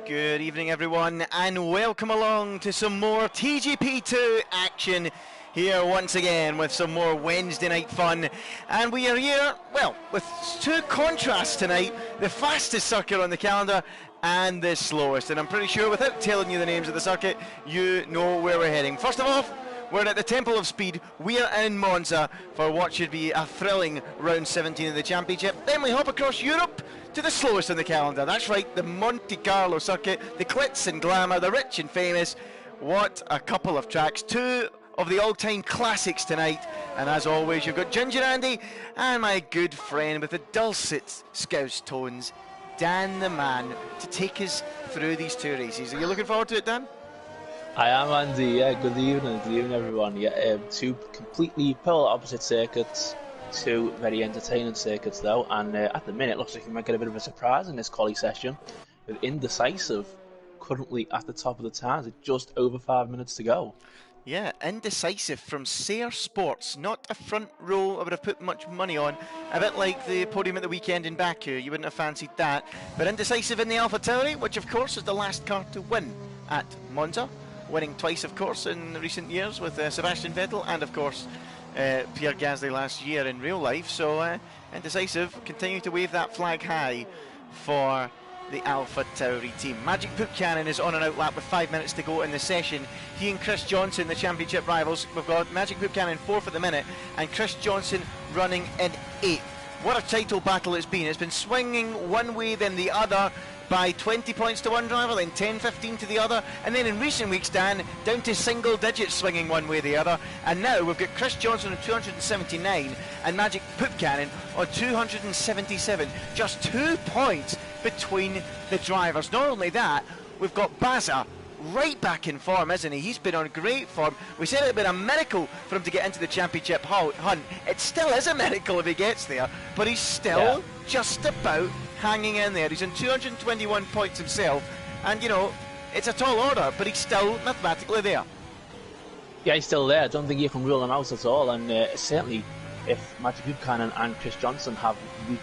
Good evening, everyone, and welcome along to some more TGP2 action here once again with some more Wednesday night fun. And we are here, well, with two contrasts tonight, the fastest circuit on the calendar and the slowest. And I'm pretty sure without telling you the names of the circuit, you know where we're heading. First of all, we're at the Temple of Speed. We are in Monza for what should be a thrilling round 17 of the championship. Then we hop across Europe to the slowest on the calendar. That's right, the Monte Carlo circuit, the glitz and glamour, the rich and famous. What a couple of tracks. Two of the all-time classics tonight. And as always, you've got Ginger Andy and my good friend with the dulcet Scouse tones, Dan the Man, to take us through these two races. Are you looking forward to it, Dan? I am, Andy. Yeah, good evening everyone. Yeah, two completely polar opposite circuits, two very entertaining circuits though, and at the minute looks like we might get a bit of a surprise in this quali session with Indecisive currently at the top of the times with just over 5 minutes to go. Yeah, Indecisive from Sayre Sports, not a front row I would have put much money on, a bit like the podium at the weekend in Baku, you wouldn't have fancied that, but Indecisive in the Alpha Tauri, which of course is the last car to win at Monza, winning twice of course in recent years with Sebastian Vettel and of course Pierre Gasly last year in real life. So Indecisive continue to wave that flag high for the Alpha Tauri team. Magic Poop Cannon is on an outlap with 5 minutes to go in the session. He and Chris Johnson, the championship rivals, we've got Magic Poop Cannon 4th at the minute and Chris Johnson running in 8th. What a title battle it's been. It's been swinging one way then the other by 20 points to one driver, then 10-15 to the other, and then in recent weeks, Dan, down to single digits swinging one way or the other, and now we've got Chris Johnson on 279 and Magic Poop Cannon on 277, just 2 points between the drivers. Not only that, we've got Baza right back in form, isn't he? He's been on great form. We said it would be a miracle for him to get into the championship hunt. It still is a miracle if he gets there, but he's still just about hanging in there. He's on 221 points himself, and you know, it's a tall order, but he's still mathematically there. Yeah, he's still there. I don't think you can rule him out at all, and certainly if Magic Poop Cannon and Chris Johnson have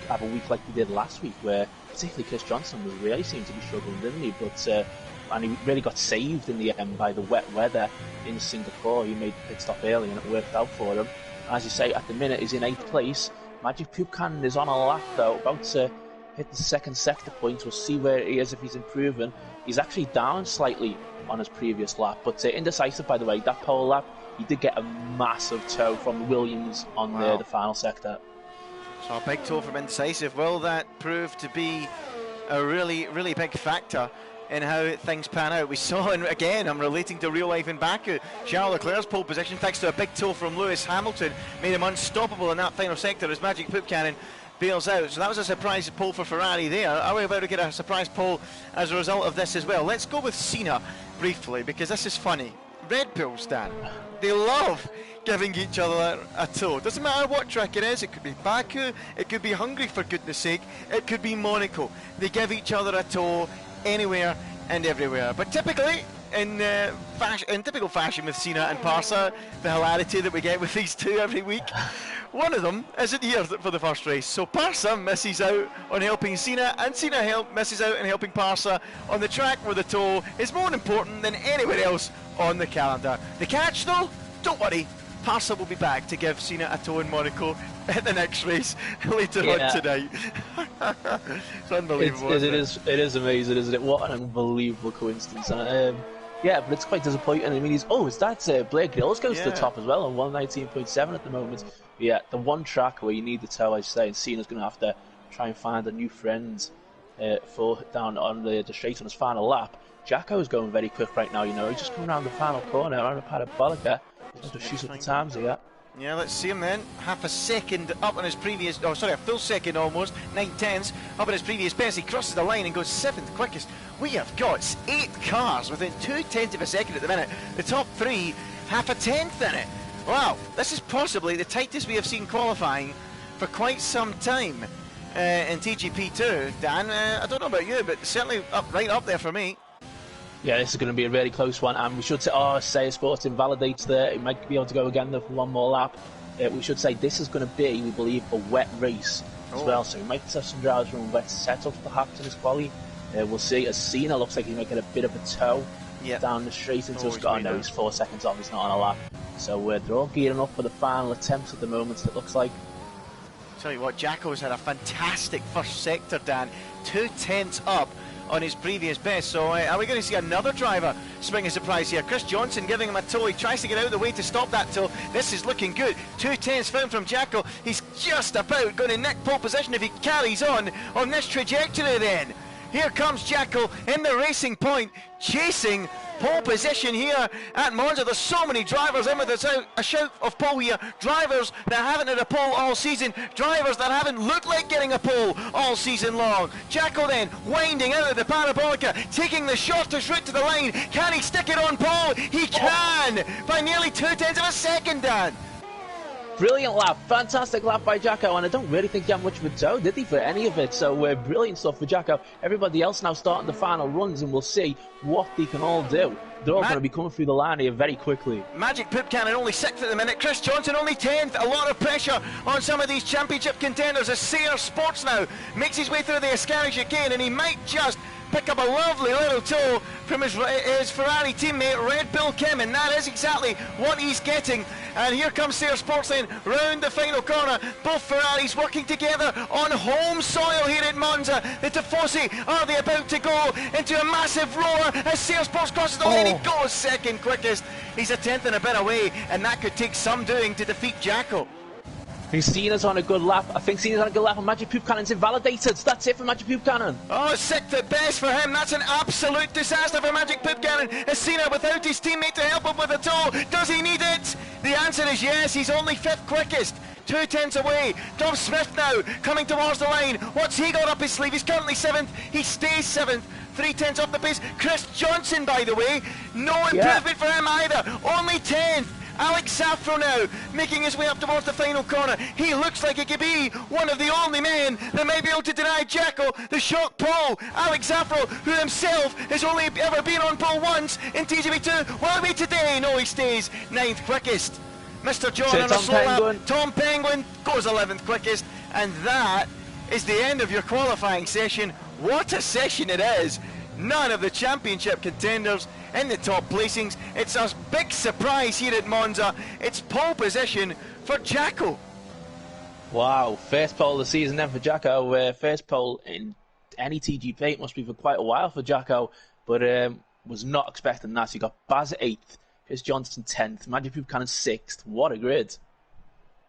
a week like we did last week, where particularly Chris Johnson was really seemed to be struggling, didn't he? But and he really got saved in the end by the wet weather in Singapore. He made the pit stop early and it worked out for him. As you say, at the minute he's in 8th place. Magic Poop Cannon is on a lap though, about to hit the second sector point. We'll see where he is if he's improving. He's actually down slightly on his previous lap, but Indecisive, by the way, that pole lap, he did get a massive tow from Williams on the final sector. So a big tow from Indecisive. Will that prove to be a really, really big factor in how things pan out? We saw, and again, I'm relating to real life in Baku, Charles Leclerc's pole position, thanks to a big tow from Lewis Hamilton, made him unstoppable in that final sector as Magic Poop Cannon bails out. So that was a surprise pole for Ferrari there. Are we about to get a surprise pole as a result of this as well? Let's go with Cena briefly, because this is funny. Red Bull, Stan, they love giving each other a tow. Doesn't matter what track it is. It could be Baku, it could be Hungary for goodness sake, it could be Monaco. They give each other a tow anywhere and everywhere. But typically, in typical fashion with Cena and Parsa, the hilarity that we get with these two every week, one of them isn't here for the first race. So Parsa misses out on helping Cena, and Cena misses out on helping Parsa on the track where the tow is more important than anywhere else on the calendar. The catch though, don't worry, Parsa will be back to give Cena a tow in Monaco at the next race later on tonight. It's unbelievable. It is amazing, isn't it? What an unbelievable coincidence. Yeah, but it's quite disappointing. I mean, Blair Grills goes to the top as well on 119.7 at the moment. But yeah, the one track where you need the tow, I say, and Cena's going to have to try and find a new friend for down on the straight on his final lap. Jacko's going very quick right now, you know. He's just coming around the final corner around a parabolica. He's going to shoot at the times here. Yeah, let's see him then. Half a second up on his previous, a full second almost, 9/10 up on his previous best. He crosses the line and goes 7th quickest. We have got 8 cars within 0.2 of a second at the minute. The top 3, half a tenth in it. Wow, this is possibly the tightest we have seen qualifying for quite some time in TGP2. Dan, I don't know about you, but certainly right up there for me. Yeah, this is going to be a really close one, and we should say, Sayre Sports invalidates there. It might be able to go again though for one more lap. We should say this is going to be, we believe, a wet race as well, so we might have some drivers from wet setups perhaps in this quali. We'll see. As Cena looks like he might get a bit of a toe down the straight into his car. No, he's 4 seconds off. He's not on a lap. So they're all gearing up for the final attempts at the moment, it looks like. Tell you what, Jacko's had a fantastic first sector, Dan. 2/10 up on his previous best. So are we going to see another driver spring a surprise here? Chris Johnson giving him a toe. He tries to get out of the way to stop that toe. This is looking good. 2/10 found from Jacko. He's just about going to nick pole position if he carries on this trajectory then. Here comes Jacko in the racing point, chasing pole position here at Monza. There's so many drivers in with a shout of pole here. Drivers that haven't had a pole all season. Drivers that haven't looked like getting a pole all season long. Jacko then winding out of the parabolica, taking the shortest route to the line. Can he stick it on pole? He can! By nearly 2/10 of a second, Dan. Brilliant lap, fantastic lap by Jacko, and I don't really think he had much of a toe, did he, for any of it? So brilliant stuff for Jacko. Everybody else now starting the final runs, and we'll see what they can all do. They're all going to be coming through the line here very quickly. Magic Poop Cannon only 6th at the minute. Chris Johnson only 10th. A lot of pressure on some of these championship contenders as Sayre Sports now makes his way through the Ascari chicane, and he might just pick up a lovely little toe from his Ferrari teammate Red Bull Kim, and that is exactly what he's getting. And here comes Sayre Sports then round the final corner. Both Ferraris working together on home soil here at Monza. The Tifosi, are they about to go into a massive roar as Sayre Sports crosses the line? He goes second quickest. He's a 10th and a bit away, and that could take some doing to defeat Jacko. I think Cena's on a good lap. I think Cena's on a good lap, and Magic Poop Cannon's invalidated. That's it for Magic Poop Cannon. Oh, 6th at best for him. That's an absolute disaster for Magic Poop Cannon. Is Cena without his teammate to help him with a toe? Does he need it? The answer is yes. He's only 5th quickest. 2/10 away. Dom Smith now coming towards the line. What's he got up his sleeve? He's currently 7th. He stays 7th. 3/10 off the pace. Chris Johnson, by the way, no improvement for him either. Only 10th. Alex Safro now making his way up towards the final corner. He looks like he could be one of the only men that may be able to deny Jacko the shock pole. Alex Safro, who himself has only ever been on pole once in TGP2, will be today. No, he stays 9th quickest. Mr. John on a slow lap. Tom Penguin goes 11th quickest, and that is the end of your qualifying session. What a session it is. None of the championship contenders in the top placings. It's a big surprise here at Monza. It's pole position for Jacko. Wow, first pole of the season then for Jacko. First pole in any TGP. It must be for quite a while for Jacko, but was not expecting that. So you got Baz 8th, Chris Johnson 10th, Magic Poop Cannon 6th. What a grid.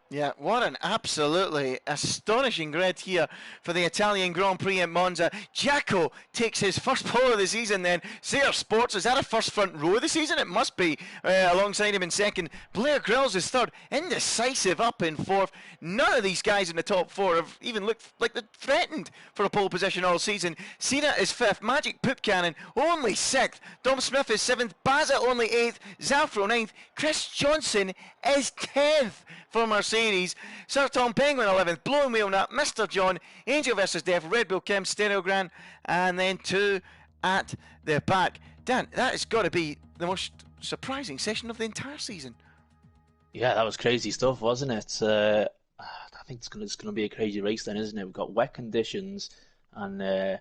Yeah, what an absolutely astonishing grid here for the Italian Grand Prix at Monza. Jacko takes his first pole of the season then. Sayre Sports, is that a first front row of the season? It must be, alongside him in second. Blair Grills is third. Indecisive up in fourth. None of these guys in the top four have even looked like they're threatened for a pole position all season. Cena is 5th. Magic Poop Cannon only 6th. Dom Smith is 7th. Baza only 8th. Zafro 9th. Chris Johnson is 10th for Mercedes. Sir Tom Penguin 11th, Blowing Wheel Nut, Mr. John, Angel versus Death, Red Bull Kim, Stereo Grand, and then 2 at the back. Dan, that has got to be the most surprising session of the entire season. Yeah, that was crazy stuff, wasn't it? I think it's gonna be a crazy race then, isn't it? We've got wet conditions, and I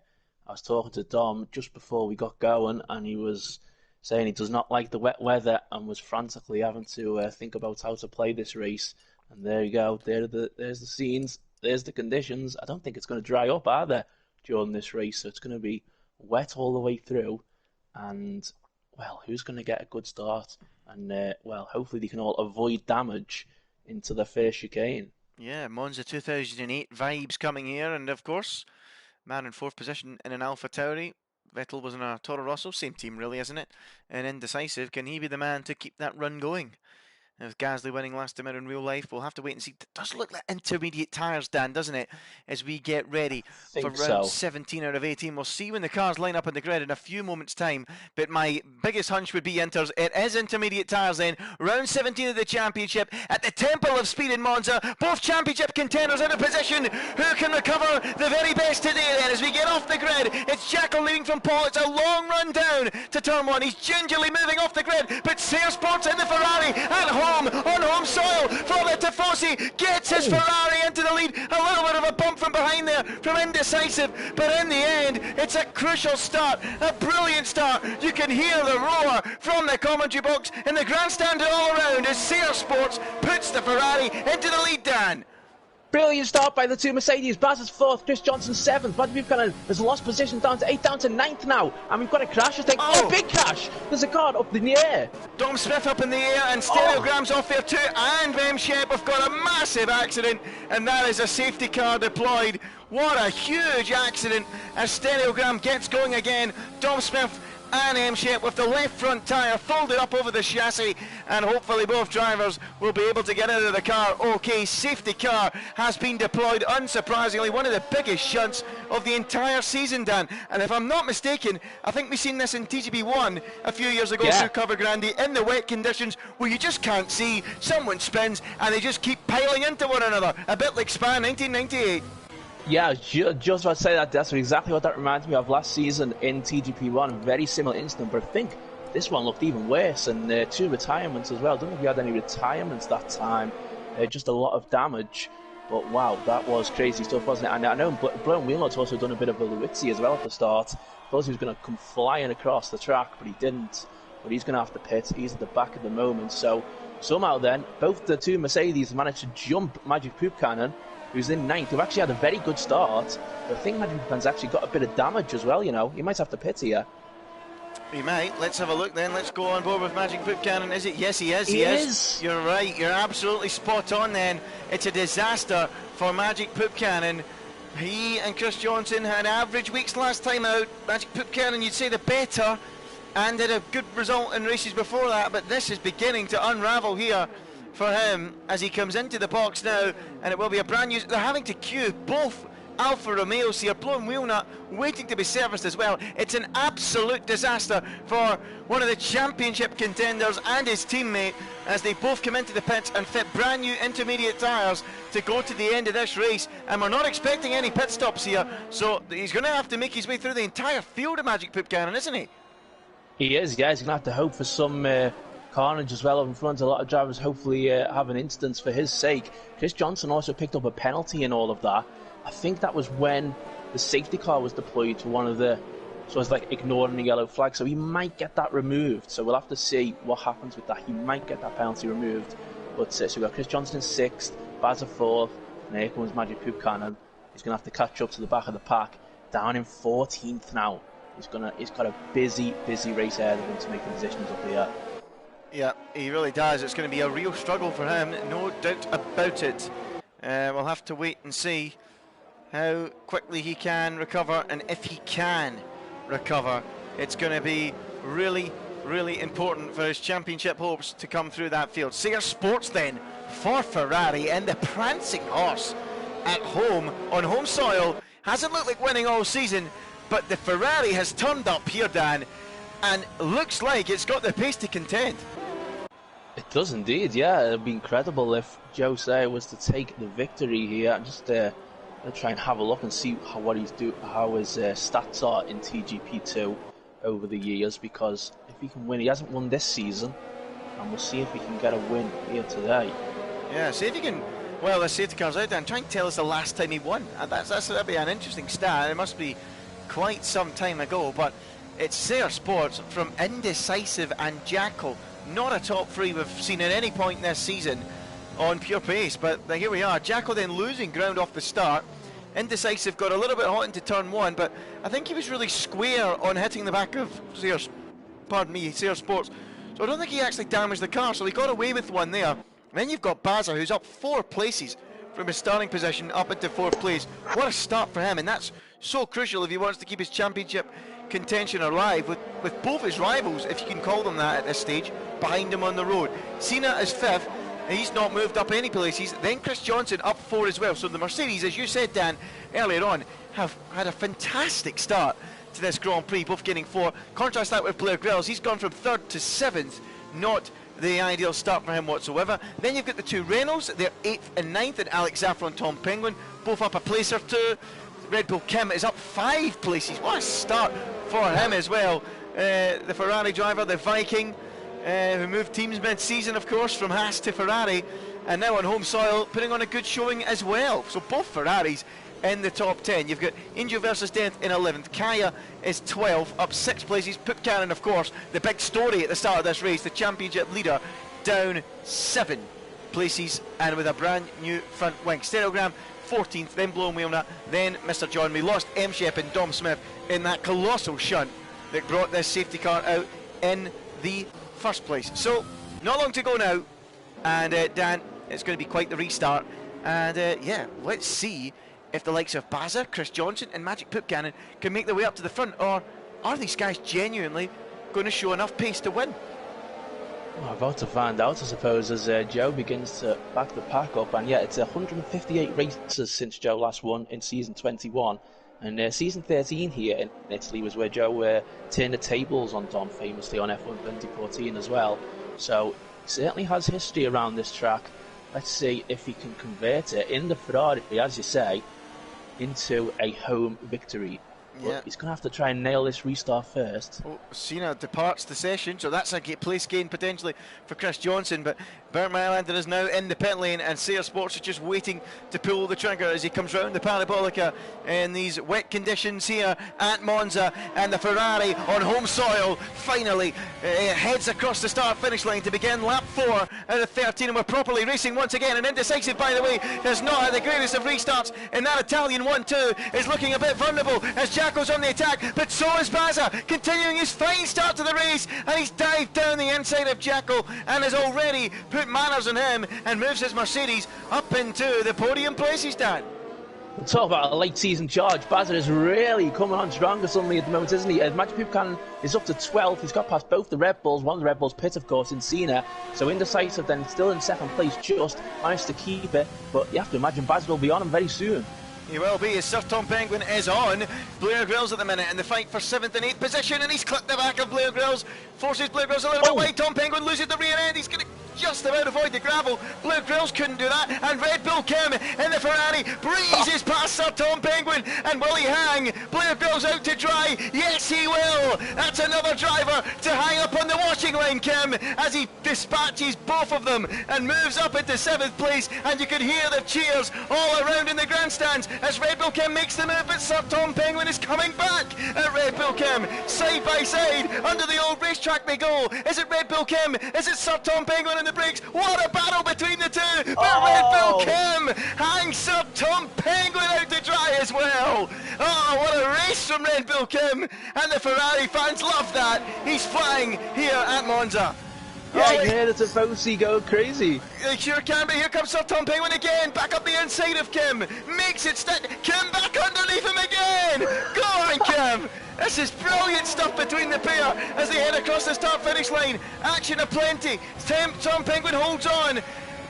was talking to Dom just before we got going, and he was saying he does not like the wet weather and was frantically having to think about how to play this race. And there you go. There's the scenes. There's the conditions. I don't think it's going to dry up either during this race. So it's going to be wet all the way through. And, well, who's going to get a good start? And, well, hopefully they can all avoid damage into the first chicane. Yeah, Monza 2008 vibes coming here. And, of course, man in 4th position in an AlphaTauri. Vettel was in a Toro Rosso, same team really, isn't it? And Indecisive, can he be the man to keep that run going? With Gasly winning last time out in real life, we'll have to wait and see. It does look like intermediate tyres, Dan, doesn't it? As we get ready for round 17 out of 18. We'll see when the cars line up on the grid in a few moments' time. But my biggest hunch would be Inters. It is intermediate tyres then. Round 17 of the championship at the Temple of Speed in Monza. Both championship contenders in a position. Who can recover the very best today then? As we get off the grid, it's Jacko leading from pole. It's a long run down to turn 1. He's gingerly moving off the grid. But Sayre Sports in the Ferrari at home. home, on home soil, from the Tifosi, gets his Ferrari into the lead. A little bit of a bump from behind there from Indecisive, but in the end, it's a crucial start, a brilliant start. You can hear the roar from the commentary box in the grandstand all around as Sears Sports puts the Ferrari into the lead, Dan. Brilliant start by the two Mercedes. Baz is 4th, Chris Johnson 7th. Magic Buchanan has lost position down to 8th, down to 9th now. And we've got a crash, I think. Oh, big crash! There's a car up in the air. Dom Smith up in the air and Stereogram's off there too. And Vem Shep have got a massive accident. And that is a safety car deployed. What a huge accident as Stereogram gets going again. Dom Smith and M-Shape with the left front tyre folded up over the chassis, and hopefully both drivers will be able to get out of the car. Okay, safety car has been deployed, unsurprisingly, one of the biggest shunts of the entire season, Dan. And if I'm not mistaken, I think we've seen this in TGP1 a few years ago through Cover Grande, in the wet conditions where you just can't see, someone spins and they just keep piling into one another, a bit like Spa 1998. Yeah, just about to say that. That's exactly what that reminds me of last season in TGP1. Very similar incident, but I think this one looked even worse. And 2 retirements as well. I don't think we had any retirements that time. Just a lot of damage. But wow, that was crazy stuff, wasn't it? And I know Blown Wheelnut's also done a bit of a Luizzi as well at the start. Thought he was going to come flying across the track, but he didn't. But he's going to have to pit. He's at the back at the moment. So somehow then, both the two Mercedes managed to jump Magic Poop Cannon, who's in 9th, who've actually had a very good start. But I think Magic Poop Cannon's actually got a bit of damage as well, you know. He might have to pit here. He might. Let's have a look then. Let's go on board with Magic Poop Cannon. Is it? Yes, he is. He is. You're right. You're absolutely spot on then. It's a disaster for Magic Poop Cannon. He and Chris Johnson had average weeks last time out. Magic Poop Cannon, you'd say the better, and did a good result in races before that, but this is beginning to unravel here for him as he comes into the box now, and it will be a brand new. They're having to queue both Alfa Romeos here, Blown Wheelnut waiting to be serviced as well. It's an absolute disaster for one of the championship contenders and his teammate as they both come into the pits and fit brand new intermediate tyres to go to the end of this race, and we're not expecting any pit stops here, so he's going to have to make his way through the entire field of Magic Poop Cannon, isn't he? He is, yeah. He's going to have to hope for some carnage as well up in front. A lot of drivers hopefully have an instance for his sake. Chris Johnson also picked up a penalty in all of that. I think that was when the safety car was deployed to one of the, so it's like ignoring the yellow flag, so he might get that removed. So we'll have to see what happens with that. He might get that penalty removed. But so we've got Chris Johnson in 6th, Baz 4th, and here comes Magic Poop Cannon. He's going to have to catch up to the back of the pack, down in 14th now. He's got a busy race ahead of him to make the positions up here. Yeah, he really does. It's going to be a real struggle for him, no doubt about it. We'll have to wait and see how quickly he can recover, and if he can recover, it's going to be really important for his championship hopes to come through that field. Sears Sports then for Ferrari, and the prancing horse at home on home soil hasn't looked like winning all season, but the Ferrari has turned up here, Dan, and looks like it's got the pace to contend. It does indeed, yeah. It would be incredible if Jose was to take the victory here. I'm just I'll try and have a look and see how his stats are in TGP2 over the years, because if he can win, he hasn't won this season, and we'll see if he can get a win here today. Yeah, see if he can. Well, the safety car's out there and try and tell us the last time he won. That'd be an interesting stat. It must be quite some time ago, but it's Sears Sports from Indecisive and Jackal. Not a top 3 we've seen at any point this season on pure pace, but here we are. Jackal then losing ground off the start. Indecisive got a little bit hot into turn 1, but I think he was really square on hitting the back of Sears Sports. So I don't think he actually damaged the car, so he got away with one there. And then you've got Baza, who's up 4 places from his starting position up into 4th place. What a start for him, and that's so crucial if he wants to keep his championship contention alive with both his rivals, if you can call them that at this stage, behind him on the road. Cena is 5th, and he's not moved up any places. Then Chris Johnson up 4 as well. So the Mercedes, as you said, Dan, earlier on, have had a fantastic start to this Grand Prix, both getting 4. Contrast that with Blair Grills. He's gone from 3rd to 7th, not the ideal start for him whatsoever. Then you've got the 2 Renaults, they're 8th and 9th, and Alex Zafra and Tom Penguin, both up a place or 2. Red Bull Kim is up 5 places. What a start for him as well. The Ferrari driver, the Viking, who moved teams mid-season, of course, from Haas to Ferrari, and now on home soil, putting on a good showing as well. So both Ferraris in the top 10. You've got Angel versus Death in 11th. Kaya is 12th, up 6 places. Poop Cannon, of course, the big story at the start of this race, the championship leader, down 7 places, and with a brand new front wing. Stereogram 14th, then Blown Wheelnut, then Mr. John. We lost M. Shep and Dom Smith in that colossal shunt that brought this safety car out in the first place. So, not long to go now, and Dan, it's going to be quite the restart. And yeah, let's see if the likes of Bazza, Chris Johnson and Magic Poop Cannon can make their way up to the front, or are these guys genuinely going to show enough pace to win? Well, I'm about to find out, I suppose, as Joe begins to back the pack up. And yeah, it's 158 races since Joe last won in season 21. And season 13 here in Italy was where Joe turned the tables on Dom, famously on F1 2014 as well. So certainly has history around this track. Let's see if he can convert it in the Ferrari, as you say, into a home victory. Yeah. He's going to have to try and nail this restart first. Oh, Cena departs the session, so that's a place gain potentially for Chris Johnson. But Bernd Mailander is now in the pit lane, and Sayre Sports is just waiting to pull the trigger as he comes round the Parabolica in these wet conditions here at Monza. And the Ferrari on home soil finally heads across the start-finish line to begin lap 4 out of 13. And we're properly racing once again. And Indecisive, by the way, has not had the greatest of restarts, and that Italian 1-2 is looking a bit vulnerable as Jacko's on the attack, but so is Bazza, continuing his fine start to the race, and he's dived down the inside of Jacko and has already put manners on him and moves his Mercedes up into the podium places, Dan. We'll talk about a late season charge. Bazza is really coming on stronger suddenly at the moment, isn't he? Magic Poop Cannon is up to 12th. He's got past both the Red Bulls, one of the Red Bulls pit, of course, in Cena. So Indecisive then still in second place, just managed to keep it. But you have to imagine Bazza will be on him very soon. He will be, as Sir Tom Penguin is on Blair Grills at the minute in the fight for 7th and 8th position, and he's clipped the back of Blair Grills, forces Blair Grills a little bit wide. Tom Penguin loses the rear end, he's going to just about avoid the gravel. Blair Grills couldn't do that, and Red Bull Kim in the Ferrari breezes past Sir Tom Penguin, and will he hang Blair Grills out to dry? Yes, he will. That's another driver to hang up on the washing line, Kim, as he dispatches both of them and moves up into 7th place, and you can hear the cheers all around in the grandstands as Red Bull Kim makes the move, but Sir Tom Penguin is coming back at Red Bull Kim. Side by side, under the old racetrack they go. Is it Red Bull Kim? Is it Sir Tom Penguin in the brakes? What a battle between the two! But Red Bull Kim hangs Sir Tom Penguin out to dry as well. Oh, what a race from Red Bull Kim, and the Ferrari fans love that. He's flying here at Monza. Yeah, I heard it's a Fousey go crazy. It sure can be. Here comes Sir Tom Penguin again, back up the inside of Kim. Makes it stick. Kim back underneath him again. Go on, Kim. This is brilliant stuff between the pair as they head across the start-finish line. Action aplenty. Tom Penguin holds on,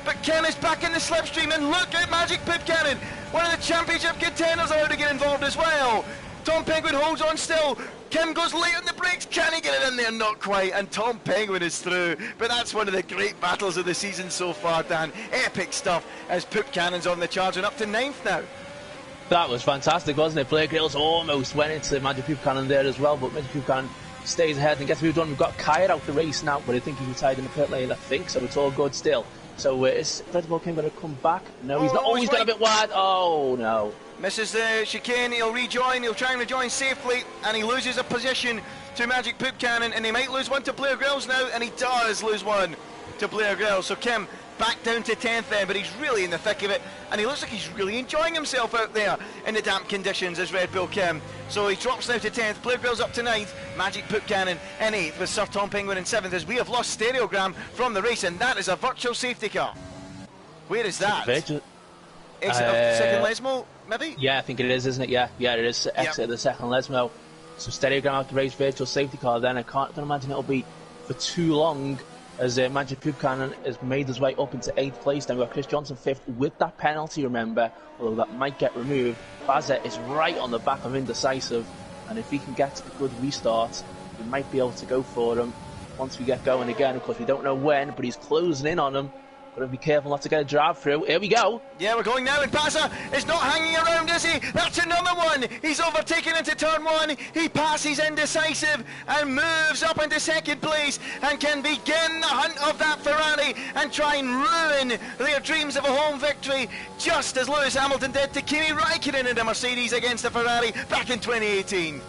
but Kim is back in the slipstream, and look at Magic Poop Cannon. One of the championship contenders allowed to get involved as well. Tom Penguin holds on still. Kim goes late on the brakes. Can he get it in there? Not quite. And Tom Penguin is through. But that's one of the great battles of the season so far, Dan. Epic stuff as Poop Cannon's on the charge and up to 9th now. That was fantastic, wasn't it? Blair Grills almost went into Magic Poop Cannon there as well, but Magic Poop Cannon stays ahead and gets moved on. We've got Kaya out the race now, but I think he's retired in the pit lane, I think, so it's all good still. So is Red Bull Kim going to come back? No, he's not. Oh, he's got a bit wide. Oh, no. Misses the chicane, he'll rejoin, he'll try and rejoin safely, and he loses a position to Magic Poop Cannon, and he might lose one to Blair Grills now, and he does lose one to Blair Grills. So Kim back down to 10th then, but he's really in the thick of it, and he looks like he's really enjoying himself out there in the damp conditions as Red Bull Kim. So he drops now to 10th, Blair Grills up to 9th, Magic Poop Cannon in 8th with Sir Tom Penguin in 7th, as we have lost Stereogram from the race, and that is a virtual safety car. Where is that? Exit of second Lesmo, maybe? Yeah, I think it is, isn't it? Yeah, it is. Exit of the second Lesmo. So Stereogram out the race, virtual safety car then. I don't imagine it'll be for too long as Magic Poop Cannon has made his way up into 8th place. Then we've got Chris Johnson 5th with that penalty, remember, although that might get removed. Bazza is right on the back of Indecisive, and if he can get a good restart, we might be able to go for him once we get going again. Of course, we don't know when, but he's closing in on him. Got to be careful not to get a drive through. Here we go. Yeah, we're going now, and Baza is not hanging around, is he? That's another one. He's overtaken into turn one. He passes Indecisive and moves up into second place and can begin the hunt of that Ferrari and try and ruin their dreams of a home victory, just as Lewis Hamilton did to Kimi Räikkönen in the Mercedes against the Ferrari back in 2018.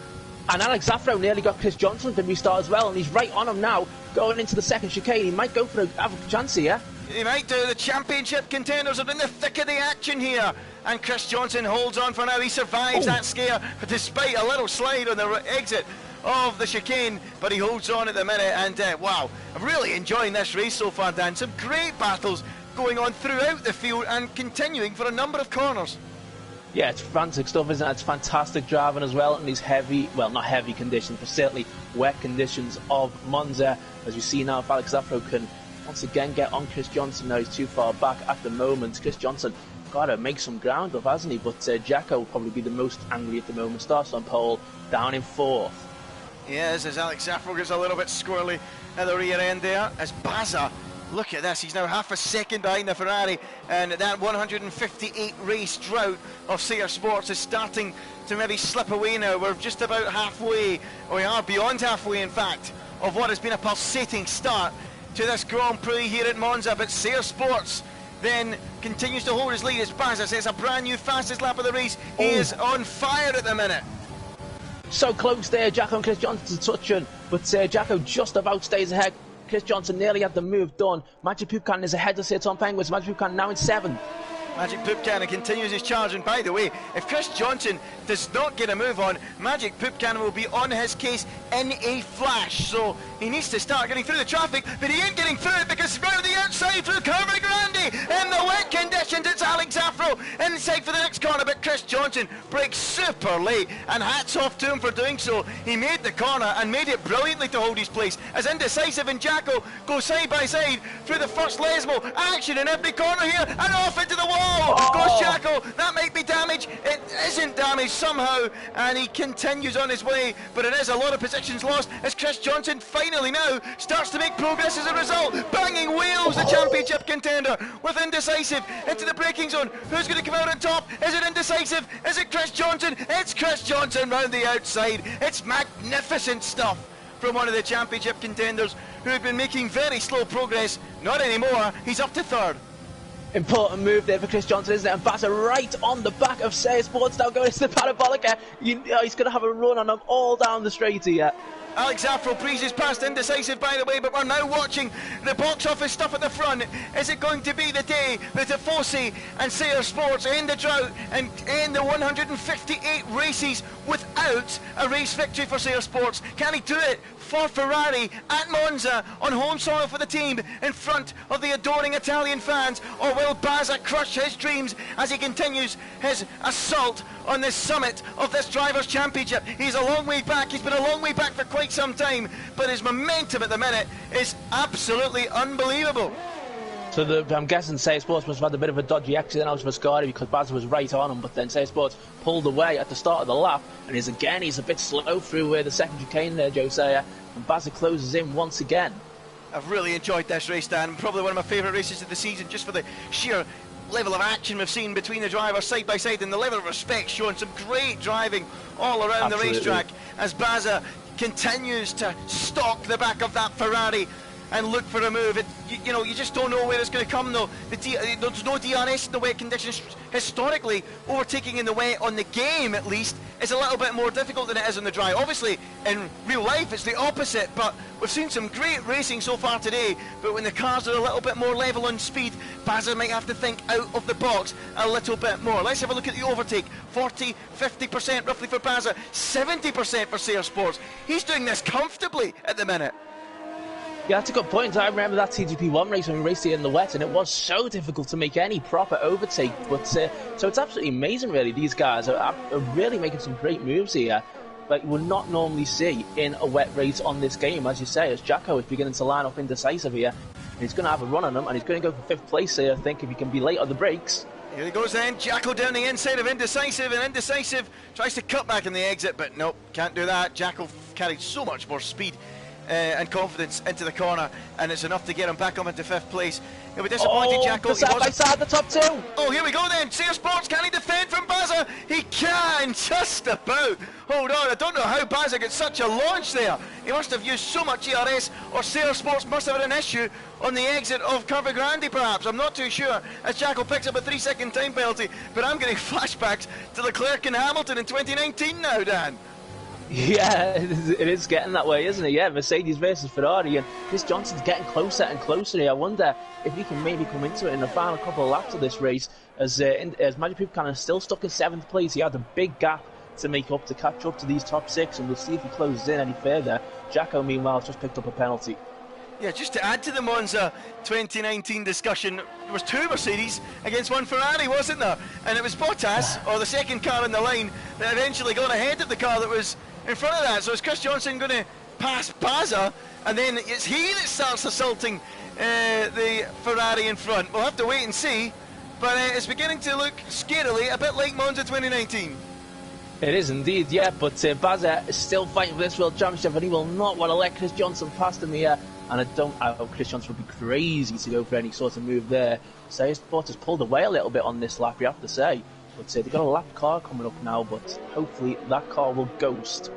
And Alex Zafro nearly got Chris Johnson to restart as well, and he's right on him now, going into the second chicane. He might go for have a chance here. He might do. The championship contenders are in the thick of the action here, and Chris Johnson holds on for now. He survives that scare despite a little slide on the exit of the chicane, but he holds on at the minute. And wow, I'm really enjoying this race so far, Dan. Some great battles going on throughout the field and continuing for a number of corners. Yeah, it's frantic stuff, isn't it? It's fantastic driving as well in these heavy, well, not heavy conditions, but certainly wet conditions of Monza. As we see now, if Alex Zafro can once again get on Chris Johnson. Now he's too far back at the moment. Chris Johnson got to make some ground up, hasn't he? But Jacko will probably be the most angry at the moment. Starts on pole, down in fourth. Yes, as Alex Zafro gets a little bit squirrely at the rear end there, as Baza, look at this, he's now half a second behind the Ferrari, and that 158 race drought of Sear Sports is starting to maybe slip away now. We're just about halfway, or we are beyond halfway in fact, of what has been a pulsating start to this Grand Prix here at Monza, but Sear Sports then continues to hold his lead as Baza says a brand new fastest lap of the race. He is on fire at the minute. So close there, Jacko and Chris Johnson touching, but Jacko just about stays ahead. Chris Johnson nearly had the move done. Magic Poupcan is ahead of Tom Penguins. Magic Poupcan now in seventh. Magic Poupcan continues his charge, and by the way, if Chris Johnson does not get a move on, Magic Poupcan will be on his case in a flash, so he needs to start getting through the traffic, but he ain't getting through it because round the outside through Curva Grande in the wet conditions, it's Alex Zafro inside for the next corner, but Chris Johnson breaks super late, and hats off to him for doing so. He made the corner and made it brilliantly to hold his place, as Indecisive and Jacko go side by side through the first Lesmo. Action in every corner here, and off into the wall goes Jacko. That might be damage. It isn't damage somehow, and he continues on his way, but it is a lot of positions lost as Chris Johnson finally now starts to make progress as a result. Banging wheels, the championship contender with Indecisive into the braking zone. Who's going to come out on top? Is it Indecisive? Is it Chris Johnson? It's Chris Johnson round the outside. It's magnificent stuff from one of the championship contenders who had been making very slow progress. Not anymore. He's up to third. Important move there for Chris Johnson, isn't it? And Baza right on the back of Sear Sports now going into the parabolic. He's going to have a run on them all down the straight here. Alex Zafro breezes past Indecisive, by the way, but we're now watching the box office stuff at the front. Is it going to be the day that Tifosi and Sear Sports end the drought and end the 158 races without a race victory for Sear Sports? Can he do it for Ferrari at Monza on home soil for the team in front of the adoring Italian fans? Or will Baza crush his dreams as he continues his assault on the summit of this Drivers' Championship? He's a long way back. He's been a long way back for quite some time, but his momentum at the minute is absolutely unbelievable. So I'm guessing Sear Sports must have had a bit of a dodgy accident out of Ascari because Baza was right on him, but then Sear Sports pulled away at the start of the lap, and he's a bit slow through the second chicane there, Josiah, and Baza closes in once again. I've really enjoyed this race, Dan. Probably one of my favourite races of the season, just for the sheer level of action we've seen between the drivers side by side and the level of respect shown. Some great driving all around the racetrack as Baza continues to stalk the back of that Ferrari and look for a move. You just don't know where it's going to come though. There's no DRS in the wet conditions. Historically, overtaking in the wet on the game at least is a little bit more difficult than it is on the dry. Obviously, in real life it's the opposite, but we've seen some great racing so far today, but when the cars are a little bit more level on speed, Baza might have to think out of the box a little bit more. Let's have a look at the overtake. 40, 50% roughly for Baza, 70% for Sear Sports. He's doing this comfortably at the minute. Yeah, that's a good point. I remember that TGP1 race when we raced here in the wet, and it was so difficult to make any proper overtake. But so it's absolutely amazing, really. These guys are really making some great moves here, like you would not normally see in a wet race on this game, as you say. As Jacko is beginning to line up Indecisive here, and he's going to have a run on him, and he's going to go for fifth place here, I think, if he can be late on the brakes. Here he goes then, Jacko down the inside of Indecisive, and Indecisive tries to cut back in the exit, but nope, can't do that. Jacko carried so much more speed and confidence into the corner, and it's enough to get him back up into 5th place. He'll be disappointed, Oh, Jackal. the side by side, the top 2. Oh, here we go then. Sear Sports, can he defend from Baza? He can, just about. Hold on, I don't know how Baza got such a launch there. He must have used so much ERS, or Sear Sports must have had an issue on the exit of Curva Grande, perhaps. I'm not too sure, as Jackal picks up a 3-second time penalty, but I'm getting flashbacks to Leclerc and Hamilton in 2019 now, Dan. Yeah, it is getting that way, isn't it? Yeah, Mercedes versus Ferrari, and Chris Johnson's getting closer and closer here. I wonder if he can maybe come into it in the final couple of laps of this race, as Magic Buchanan is still stuck in 7th place. He had a big gap to make up, to catch up to these top 6, and we'll see if he closes in any further. Jacko, meanwhile, has just picked up a penalty. Yeah, just to add to the Monza 2019 discussion, there was 2 Mercedes against 1 Ferrari, wasn't there? And it was Bottas, or the second car in the line, that eventually got ahead of the car that was in front of that. So is Chris Johnson going to pass Baza, and then it's he that starts assaulting the Ferrari in front? We'll have to wait and see, but it's beginning to look scarily a bit like Monza 2019. It is indeed, yeah, but Baza is still fighting for this World Championship, and he will not want to let Chris Johnson past him here. And I hope Chris Johnson would be crazy to go for any sort of move there. So Sport has pulled away a little bit on this lap, you have to say. But they've got a lap car coming up now, but hopefully that car will ghost.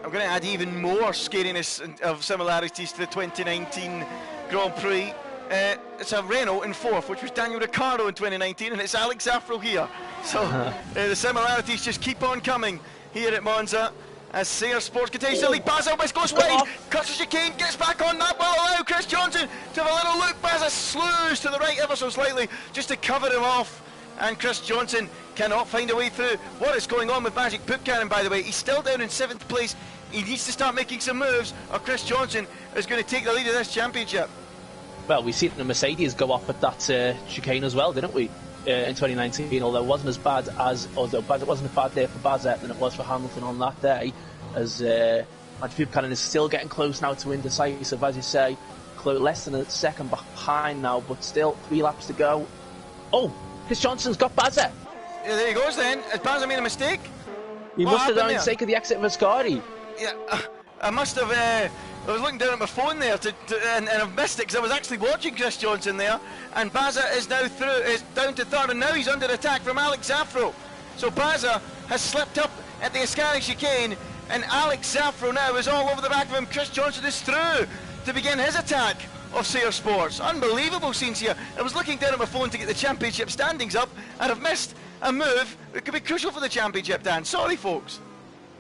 I'm going to add even more scariness of similarities to the 2019 Grand Prix. It's a Renault in 4th, which was Daniel Ricciardo in 2019, and it's Alex Zafro here. So the similarities just keep on coming here at Monza. As Sear Sports continues to lead, Baza West goes wide, cuts the chicane, gets back on, that will allow Chris Johnson to have a little look. Baza slews to the right ever so slightly, just to cover him off, and Chris Johnson cannot find a way through. What is going on with Magic Buchanan, by the way? He's still down in 7th place. He needs to start making some moves, or Chris Johnson is going to take the lead of this championship. Well, we've seen the Mercedes go off at that chicane as well, didn't we? In 2019, although it wasn't as bad as, although it wasn't a bad day for Baza than it was for Hamilton on that day, as Magic Buchanan is still getting close now to indecisive, as you say, less than a second behind now, but still 3 laps to go. Oh, Chris Johnson's got Baza. Yeah, there he goes then. Has Baza made a mistake? He must have done it for the sake of the exit of Ascari. Yeah, I must have. I was looking down at my phone there and I've missed it because I was actually watching Chris Johnson there. And Baza is now is down to 3rd, and now he's under attack from Alex Zafro. So Baza has slipped up at the Ascari chicane, and Alex Zafro now is all over the back of him. Chris Johnson is through to begin his attack of Sear Sports. Unbelievable scenes here. I was looking down at my phone to get the championship standings up, and I've missed a move that could be crucial for the championship, Dan. Sorry, folks.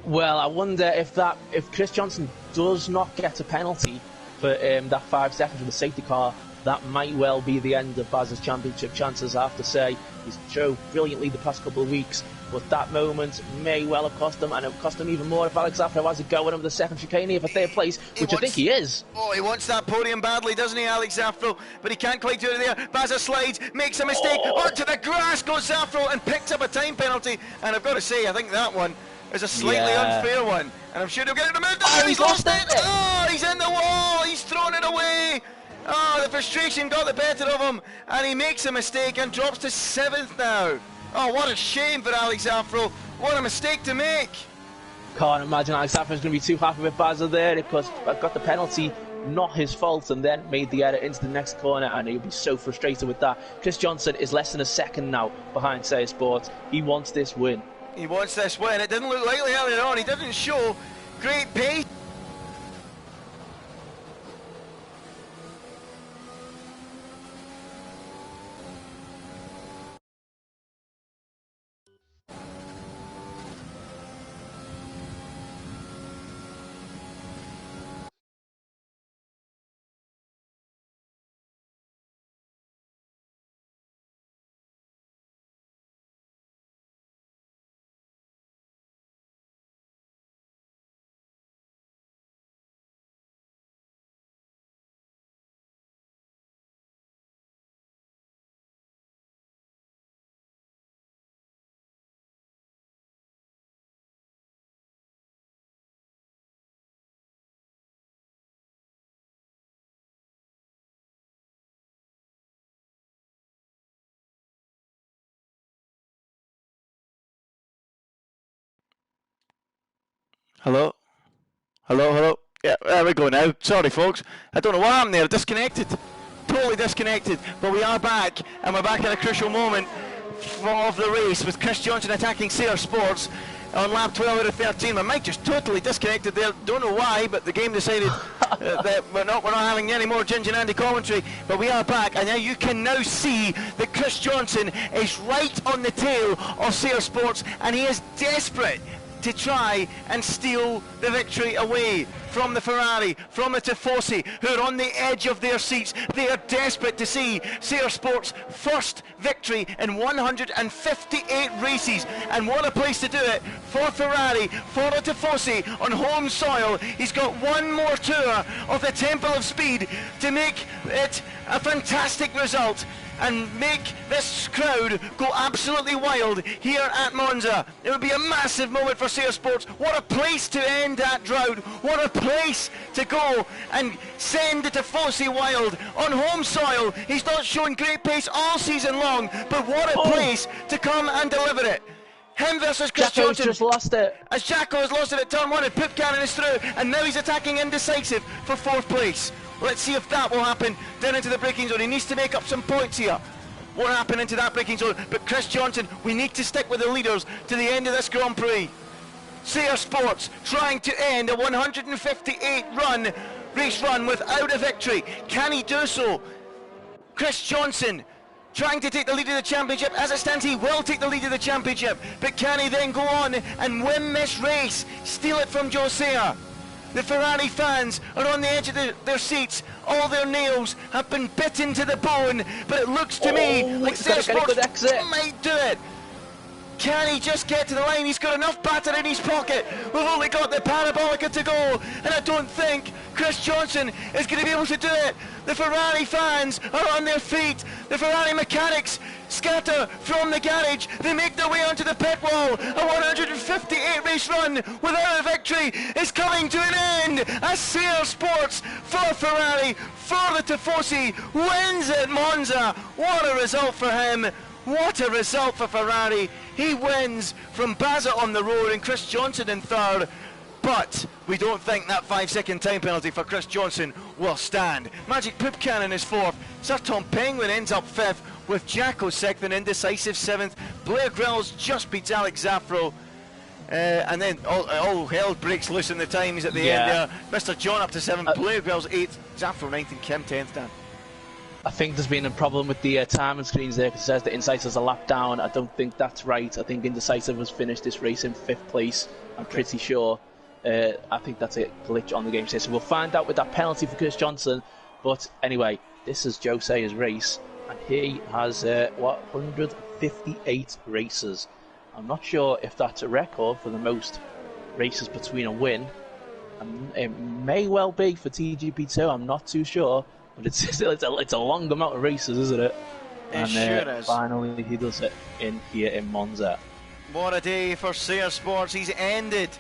Well, I wonder if Chris Johnson does not get a penalty for that 5 seconds with the safety car, that might well be the end of Baz's championship chances. I have to say, he's shown brilliantly the past couple of weeks, but that moment may well have cost him, and it would cost him even more if Alex Zafro has it going over the second chicane here for 3rd place, which I think he is. Oh, he wants that podium badly, doesn't he, Alex Zafro? But he can't quite do it there. Baza slides, makes a mistake, onto the grass goes Zafro and picks up a time penalty. And I've got to say, I think that one is a slightly unfair one, and I'm sure he'll get it removed. Oh, he's lost it! Oh, he's in the wall! He's thrown it away! Oh, the frustration got the better of him, and he makes a mistake and drops to 7th now. Oh, what a shame for Alex Zafro. What a mistake to make. Can't imagine Alex Zafro's going to be too happy with Baza there, because I got the penalty, not his fault, and then made the error into the next corner, and he'll be so frustrated with that. Chris Johnson is less than a second now behind Sear Sports. He wants this win. He wants this win. It didn't look likely earlier on. He didn't show great pace. Hello? Hello, hello? Yeah, there we go now. Sorry, folks. I don't know what happened there. Disconnected. Totally disconnected. But we are back, and we're back at a crucial moment of the race with Chris Johnson attacking Sayre Sports on lap 12 out of 13. My mic just totally disconnected there. Don't know why, but the game decided that we're not having any more Ginger and Andy commentary. But we are back, and now you can now see that Chris Johnson is right on the tail of Sayre Sports, and he is desperate to try and steal the victory away from the Ferrari, from the Tifosi, who are on the edge of their seats. They are desperate to see Sayre Sports' first victory in 158 races, and what a place to do it for Ferrari, for the Tifosi on home soil. He's got one more tour of the Temple of Speed to make it a fantastic result and make this crowd go absolutely wild here at Monza. It would be a massive moment for Sayre Sports. What a place to end that drought. What a place to go and send the Tifosi wild on home soil. He's not shown great pace all season long, but what a place to come and deliver it. Him versus Chris Jacko's Johnson. just lost it. As Jacko has lost it at turn 1 and Poop Cannon is through, and now he's attacking indecisive for 4th place. Let's see if that will happen down into the braking zone. He needs to make up some points here. What happened into that braking zone? But Chris Johnson, we need to stick with the leaders to the end of this Grand Prix. Sayre Sports trying to end a 158 race run without a victory. Can he do so? Chris Johnson trying to take the lead of the championship. As it stands, he will take the lead of the championship. But can he then go on and win this race? Steal it from Joe Sayre? The Ferrari fans are on the edge of their seats. All their nails have been bitten to the bone, but it looks to me like Sayre Sports might do it. Can he just get to the line? He's got enough batter in his pocket. We've only got the Parabolica to go, and I don't think Chris Johnson is going to be able to do it. The Ferrari fans are on their feet. The Ferrari mechanics scatter from the garage. They make their way onto the pit wall. A 158 race run without a victory is coming to an end as Sayre Sports for Ferrari, for the Tifosi, wins at Monza. What a result for him. What a result for Ferrari. He wins from Baza on the road and Chris Johnson in third. But we don't think that 5-second time penalty for Chris Johnson will stand. Magic Poop Cannon is fourth. Sir Tom Penguin ends up fifth with Jacko sixth and Indecisive seventh. Blair Grills just beats Alex Zaffro. And then all hell breaks loose in the times at the end there. Mr. John up to seventh, Blair Grills eighth, Zaffro ninth and Kim 10th, Dan. I think there's been a problem with the timing screens there because it says that Indecisive's a lap down. I don't think that's right. I think Indecisive has finished this race in 5th place. I'm pretty sure. I think that's a glitch on the game system. We'll find out with that penalty for Chris Johnson. But anyway, this is Joe Sayre's race. And he has, 158 races. I'm not sure if that's a record for the most races between a win. It may well be for TGP2. I'm not too sure. But it's a long amount of races, isn't it? It sure is. Finally, he does it here in Monza. What a day for Sayre Sports. He's ended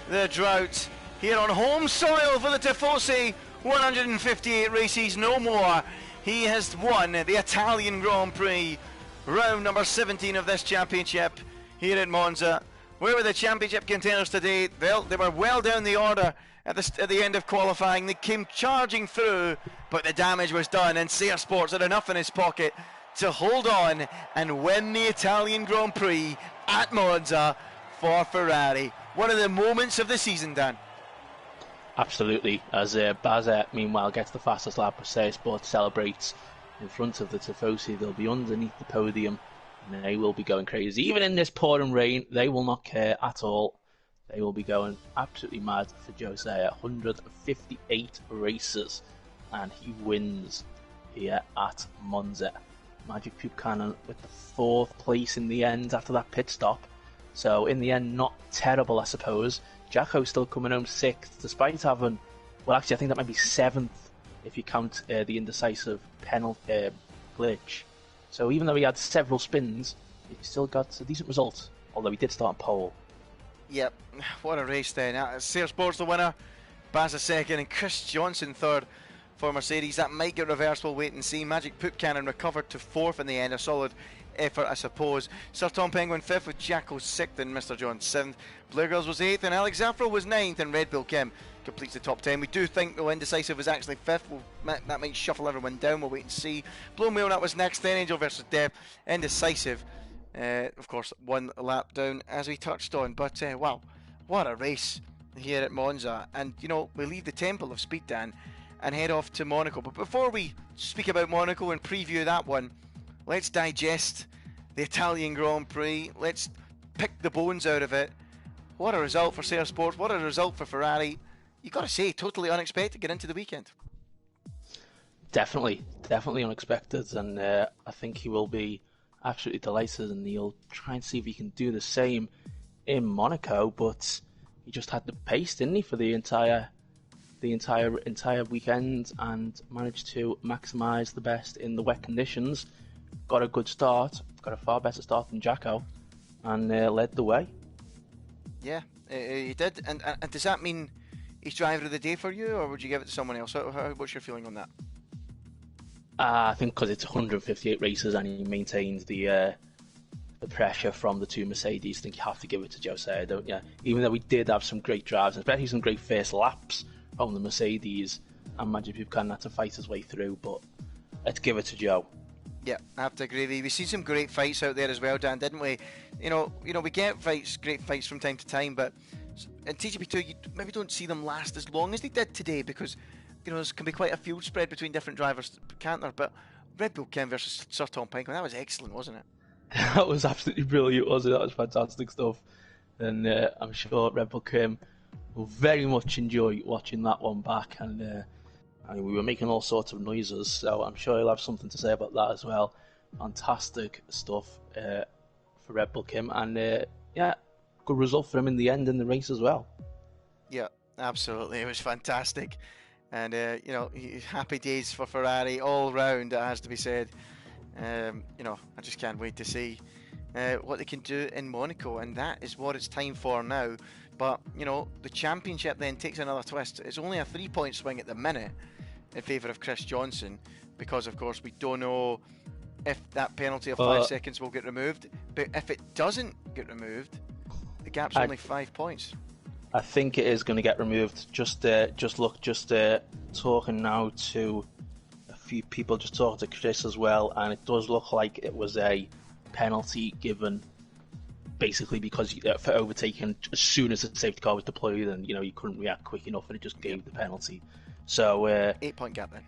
the drought here on home soil for the Tifosi. 158 races, no more. He has won the Italian Grand Prix, round number 17 of this championship here at Monza. Where were the championship contenders today? Well, they were well down the order at the end of qualifying. They came charging through, but the damage was done, and Sayre Sports had enough in his pocket to hold on and win the Italian Grand Prix at Monza for Ferrari. One of the moments of the season, Dan. Absolutely, as Baza meanwhile gets the fastest lap as Sayre Sports celebrates in front of the Tifosi. They'll be underneath the podium and they will be going crazy. Even in this pouring rain, they will not care at all. They will be going absolutely mad for Joe Sayre. 158 races and he wins here at Monza. Magic Poop Cannon with the 4th place in the end after that pit stop. So in the end, not terrible, I suppose. Jacko's still coming home 6th, despite having, well, actually, I think that might be 7th if you count the indecisive penalty glitch. So even though he had several spins, he still got a decent result, although he did start on pole. Yep, what a race then. Sayre Sports the winner, Baza second, and Chris Johnson third for Mercedes. That might get reversed, we'll wait and see. Magic Poop Cannon recovered to 4th in the end, a solid effort, I suppose. Sir Tom Penguin 5th with Jacko 6th and Mr. John 7th. Blair Girls was 8th and Alex Zaffro was 9th and Red Bull Kim completes the top 10. We do think, though, Indecisive was actually 5th. That might shuffle everyone down. We'll wait and see. Blown Wheel, that was next. Then Angel versus Dev. Indecisive, of course, 1 lap down, as we touched on. But, wow, what a race here at Monza. And, we leave the Temple of Speed, Dan, and head off to Monaco. But before we speak about Monaco and preview that one, let's digest the Italian Grand Prix. Let's pick the bones out of it. What a result for Sear Sports. What a result for Ferrari. You've got to say, totally unexpected get into the weekend. Definitely unexpected, and I think he will be absolutely delighted, and he'll try and see if he can do the same in Monaco. But he just had the pace, didn't he, for the entire weekend, and managed to maximise the best in the wet conditions. Got a good start, got a far better start than Jacko, and led the way. Yeah, he did. And does that mean he's driver of the day for you, or would you give it to someone else? What's your feeling on that? I think because it's 158 races and he maintains the pressure from the two Mercedes, I think you have to give it to Jose, don't you? Even though we did have some great drives, especially some great first laps from the Mercedes, and Magic Buchanan had to fight his way through, but let's give it to Joe. Yeah, I have to agree with you. We've seen some great fights out there as well, Dan, didn't we? We get great fights from time to time, but in TGP2 you maybe don't see them last as long as they did today, because there can be quite a field spread between different drivers, can't there? But Red Bull Kim versus Sir Tom Pinkman, that was excellent, wasn't it? That was absolutely brilliant, wasn't it? That was fantastic stuff, and I'm sure Red Bull Kim will very much enjoy watching that one back. And we were making all sorts of noises, so I'm sure he'll have something to say about that as well. Fantastic stuff for Red Bull Kim, and good result for him in the end in the race as well. Yeah, absolutely, it was fantastic. And, happy days for Ferrari all round, it has to be said. I just can't wait to see what they can do in Monaco, and that is what it's time for now. But, the championship then takes another twist. It's only a 3-point swing at the minute in favour of Chris Johnson, because, of course, we don't know if that penalty of 5 seconds will get removed. But if it doesn't get removed, the gap's only 5 points. I think it is going to get removed. Just talking now to a few people, just talking to Chris as well, and it does look like it was a penalty given basically because for overtaking as soon as the safety car was deployed, and you couldn't react quick enough, and it just gave the penalty. So 8-point gap then.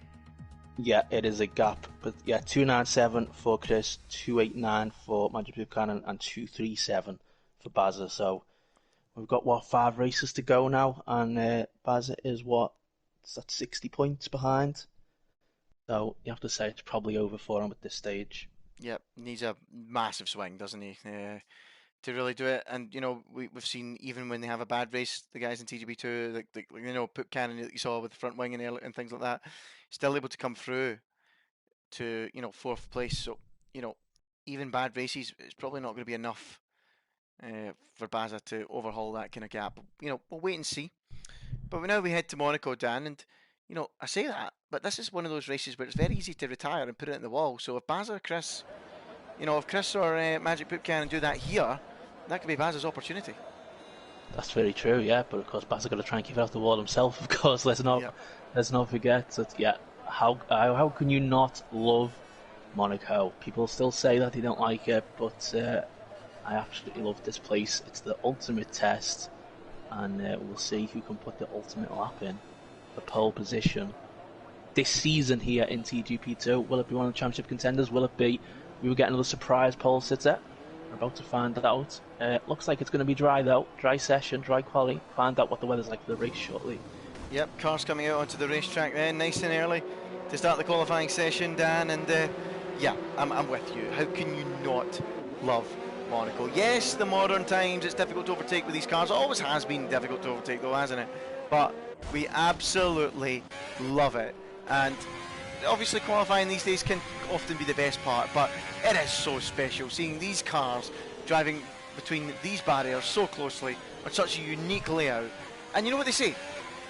Yeah, it is a gap, but 297 for Chris, 289 for Magic Buchanan, and 237 for Bazza. So we've got 5 races to go now, and Bazza is 60 points behind. So you have to say it's probably over for him at this stage. Yep, needs a massive swing, doesn't he, to really do it. And we've seen, even when they have a bad race, the guys in TGP2, Put Cannon that you saw with the front wing and things like that, still able to come through to 4th place. So even bad races, it's probably not going to be enough for Bazza to overhaul that kind of gap. We'll wait and see. But now we head to Monaco, Dan, and I say that, but this is one of those races where it's very easy to retire and put it in the wall. So if Bazza or Chris, if Chris or Magic Poop can do that here, that could be Bazza's opportunity. That's very true, yeah. But of course, Bazza's got to try and keep it off the wall himself. Of course, let's not forget that. How can you not love Monaco? People still say that they don't like it, but I absolutely love this place. It's the ultimate test, and we'll see who can put the ultimate lap in. The pole position this season here in TGP2. Will it be one of the championship contenders? Will it be? We will get another surprise pole sitter. We're about to find out. Looks like it's going to be dry though. Dry session, dry quality. Find out what the weather's like for the race shortly. Yep, cars coming out onto the racetrack then, nice and early to start the qualifying session, Dan. And I'm with you. How can you not love Monaco? Yes, the modern times, it's difficult to overtake with these cars. It always has been difficult to overtake though, hasn't it? But we absolutely love it. And obviously qualifying these days can often be the best part, but it is so special seeing these cars driving between these barriers so closely on such a unique layout. And you know what they say,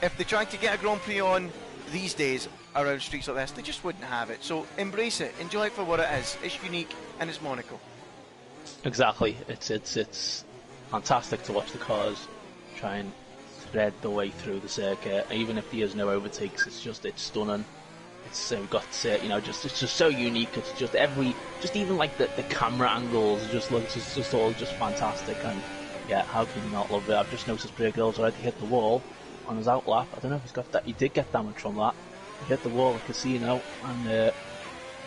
if they tried to get a Grand Prix on these days around streets like this, they just wouldn't have it. So embrace it, enjoy it for what it is. It's unique and it's Monaco. Exactly. It's fantastic to watch the cars try and thread the way through the circuit. Even if he has no overtakes, it's stunning. It's it's just so unique. It's just even like the camera angles just all just fantastic. And yeah, how can you not love it? I've just noticed Bray Grylls already hit the wall on his outlap. I don't know if he's got that. He did get damage from that. He hit the wall at Casino and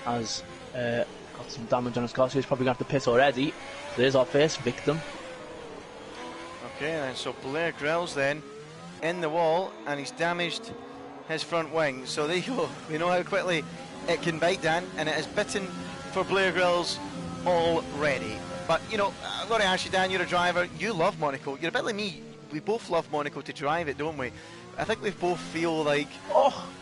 has got some damage on his car, so he's probably going to have to pit already. So there's our first victim. Okay, then so Blair Grylls then in the wall, and he's damaged his front wing. So there you go. We know how quickly it can bite, Dan, and it is bitten for Blair Grylls already. But you know, I've got to ask you, Dan, you're a driver. You love Monaco. You're a bit like me. We both love Monaco to drive it, don't we? I think we both feel like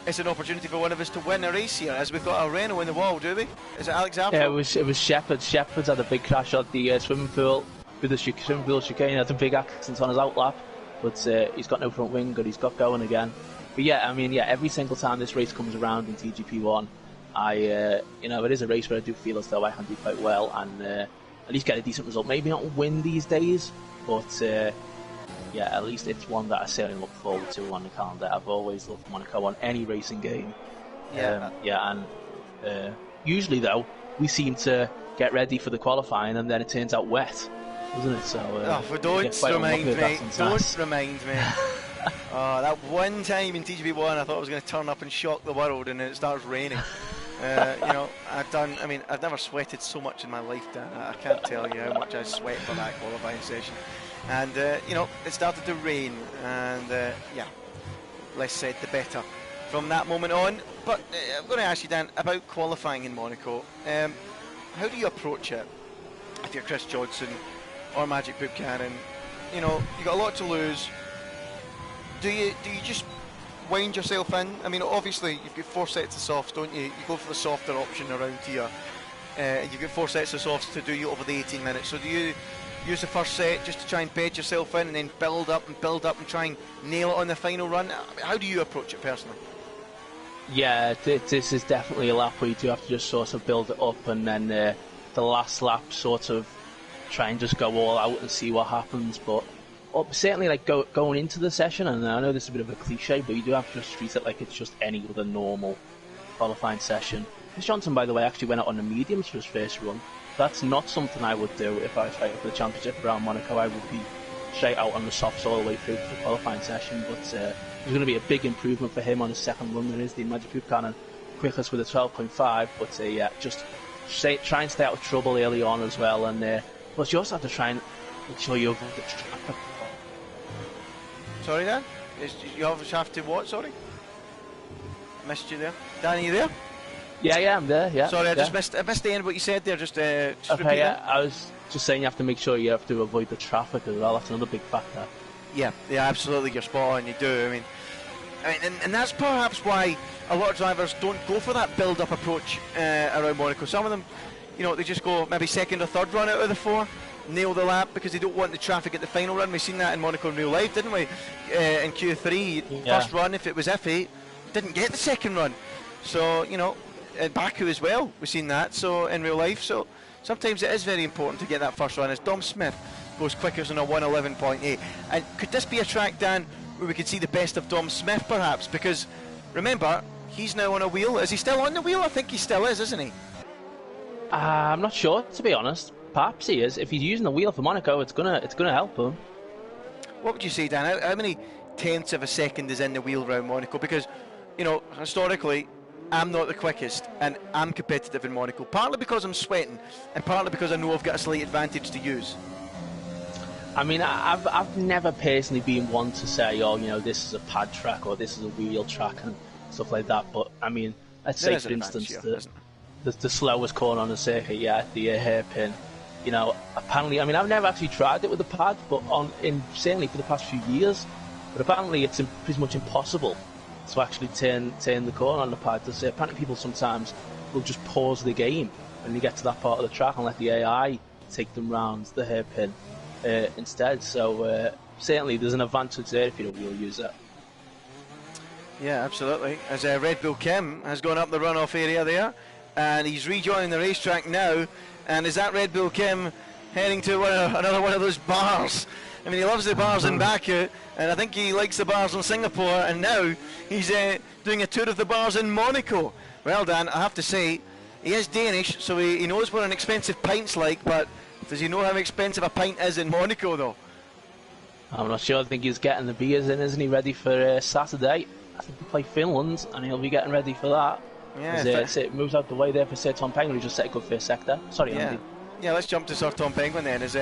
it's an opportunity for one of us to win a race here, as we've got a Renault in the wall, do we? Is it Alex Alford? Yeah, it was Shepherd. Shepherd's had a big crash at the swimming pool with the swimming pool chicane. He had a big accident on his outlap, but he's got no front wing, but he's got going again. But yeah, I mean, yeah, every single time this race comes around in TGP1, it is a race where I do feel as though I can do quite well and at least get a decent result. Maybe not win these days, but yeah, at least it's one that I certainly look forward to on the calendar. I've always loved Monaco on any racing game. And usually though, we seem to get ready for the qualifying and then it turns out wet, doesn't it? So don't remind me. Don't remind me. That one time in TGP1 I thought I was going to turn up and shock the world, and then it starts raining. I've never sweated so much in my life, Dan. I can't tell you how much I sweat for that qualifying session. And it started to rain, and less said the better from that moment on. But I'm going to ask you, Dan, about qualifying in Monaco. How do you approach it if you're Chris Johnson or Magic Buchanan? You know, you've got a lot to lose. Do you just wind yourself in? I mean, obviously you've got 4 sets of softs, don't you? You go for the softer option around here. You've got 4 sets of softs to do you over the 18 minutes. So do you use the first set just to try and bed yourself in and then build up and try and nail it on the final run? How do you approach it personally? Yeah, this is definitely a lap where you do have to just sort of build it up, and then the last lap sort of try and just go all out and see what happens. But certainly, like going into the session, and I know this is a bit of a cliche, but you do have to just treat it like it's just any other normal qualifying session. Chris Johnson, by the way, actually went out on the mediums for his first run. That's not something I would do if I was fighting for the championship around Monaco. I would be straight out on the softs all the way through to the qualifying session. But there's going to be a big improvement for him on his second run. There is the Magic Buchanan quickest with a 12.5, but just try and stay out of trouble early on as well. And plus, you also have to try and make sure you avoid the traffic. Sorry, Dan? You have to what? Sorry? Missed you there. Dan, are you there? Yeah, I'm there, yeah. Sorry, I missed the end of what you said there. Just repeat yeah, that. I was just saying you have to make sure you have to avoid the traffic as well. That's another big factor. Yeah, absolutely. You're spot on. You do. I mean, and that's perhaps why a lot of drivers don't go for that build-up approach around Monaco. Some of them, they just go maybe second or third run out of the 4, nail the lap because they don't want the traffic at the final run. We've seen that in Monaco in real life, didn't we? In Q3, first run, if it was iffy, didn't get the second run. So, in Baku as well, we've seen that. So in real life, so sometimes it is very important to get that first run. As Dom Smith goes quickest on a 1:11.8, and could this be a track, Dan, where we could see the best of Dom Smith perhaps? Because remember, he's now on a wheel. Is he still on the wheel? I think he still is, isn't he? I'm not sure, to be honest. Perhaps he is. If he's using the wheel for Monaco, it's gonna help him. What would you say, Dan? How many tenths of a second is in the wheel round Monaco? Because historically, I'm not the quickest, and I'm competitive in Monaco, partly because I'm sweating, and partly because I know I've got a slight advantage to use. I mean, I've never personally been one to say, this is a pad track or this is a wheel track and stuff like that. But I mean, let's say for instance the slowest corner on the circuit, the hairpin. Apparently, I mean, I've never actually tried it with the pad, but certainly for the past few years. But apparently, it's pretty much impossible to actually turn the corner on the pad. Apparently people sometimes will just pause the game when you get to that part of the track and let the AI take them round the hairpin instead. So certainly there's an advantage there if you're a wheel user. Yeah, absolutely. As Red Bull Kim has gone up the runoff area there, and he's rejoining the racetrack now, and is that Red Bull Kim heading to another one of those bars I mean, he loves the bars in Baku, and I think he likes the bars in Singapore, and now he's doing a tour of the bars in Monaco. Well, Dan, I have to say, he is Danish, so he knows what an expensive pint's like, but does he know how expensive a pint is in Monaco, though? I'm not sure. I think he's getting the beers in, isn't he, ready for Saturday? I think we play Finland, and he'll be getting ready for that. Yeah, it moves out the way there for Sir Tom Penguin, who just set a good first sector. Sorry, Andy. Yeah, let's jump to Sir Tom Penguin then, as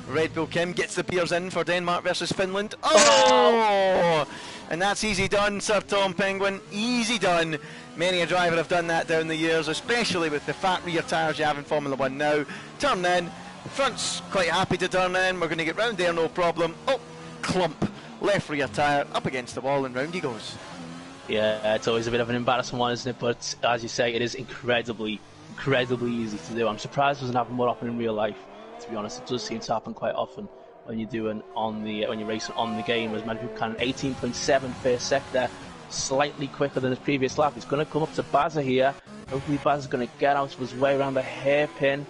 Red Bull Kim gets the beers in for Denmark versus Finland. Oh! And that's easy done, Sir Tom Penguin. Easy done. Many a driver have done that down the years, especially with the fat rear tyres you have in Formula 1 now. Turn in. Front's quite happy to turn in. We're going to get round there, no problem. Oh, clump. Left rear tyre up against the wall and round he goes. Yeah, it's always a bit of an embarrassing one, isn't it? But as you say, it is incredibly easy to do. I'm surprised it doesn't happen more often in real life. To be honest, it does seem to happen quite often when you're doing when you're racing on the game. As many people can, 18.7 first sector, slightly quicker than his previous lap. He's going to come up to Bazza here. Hopefully Bazza's going to get out of his way around the hairpin.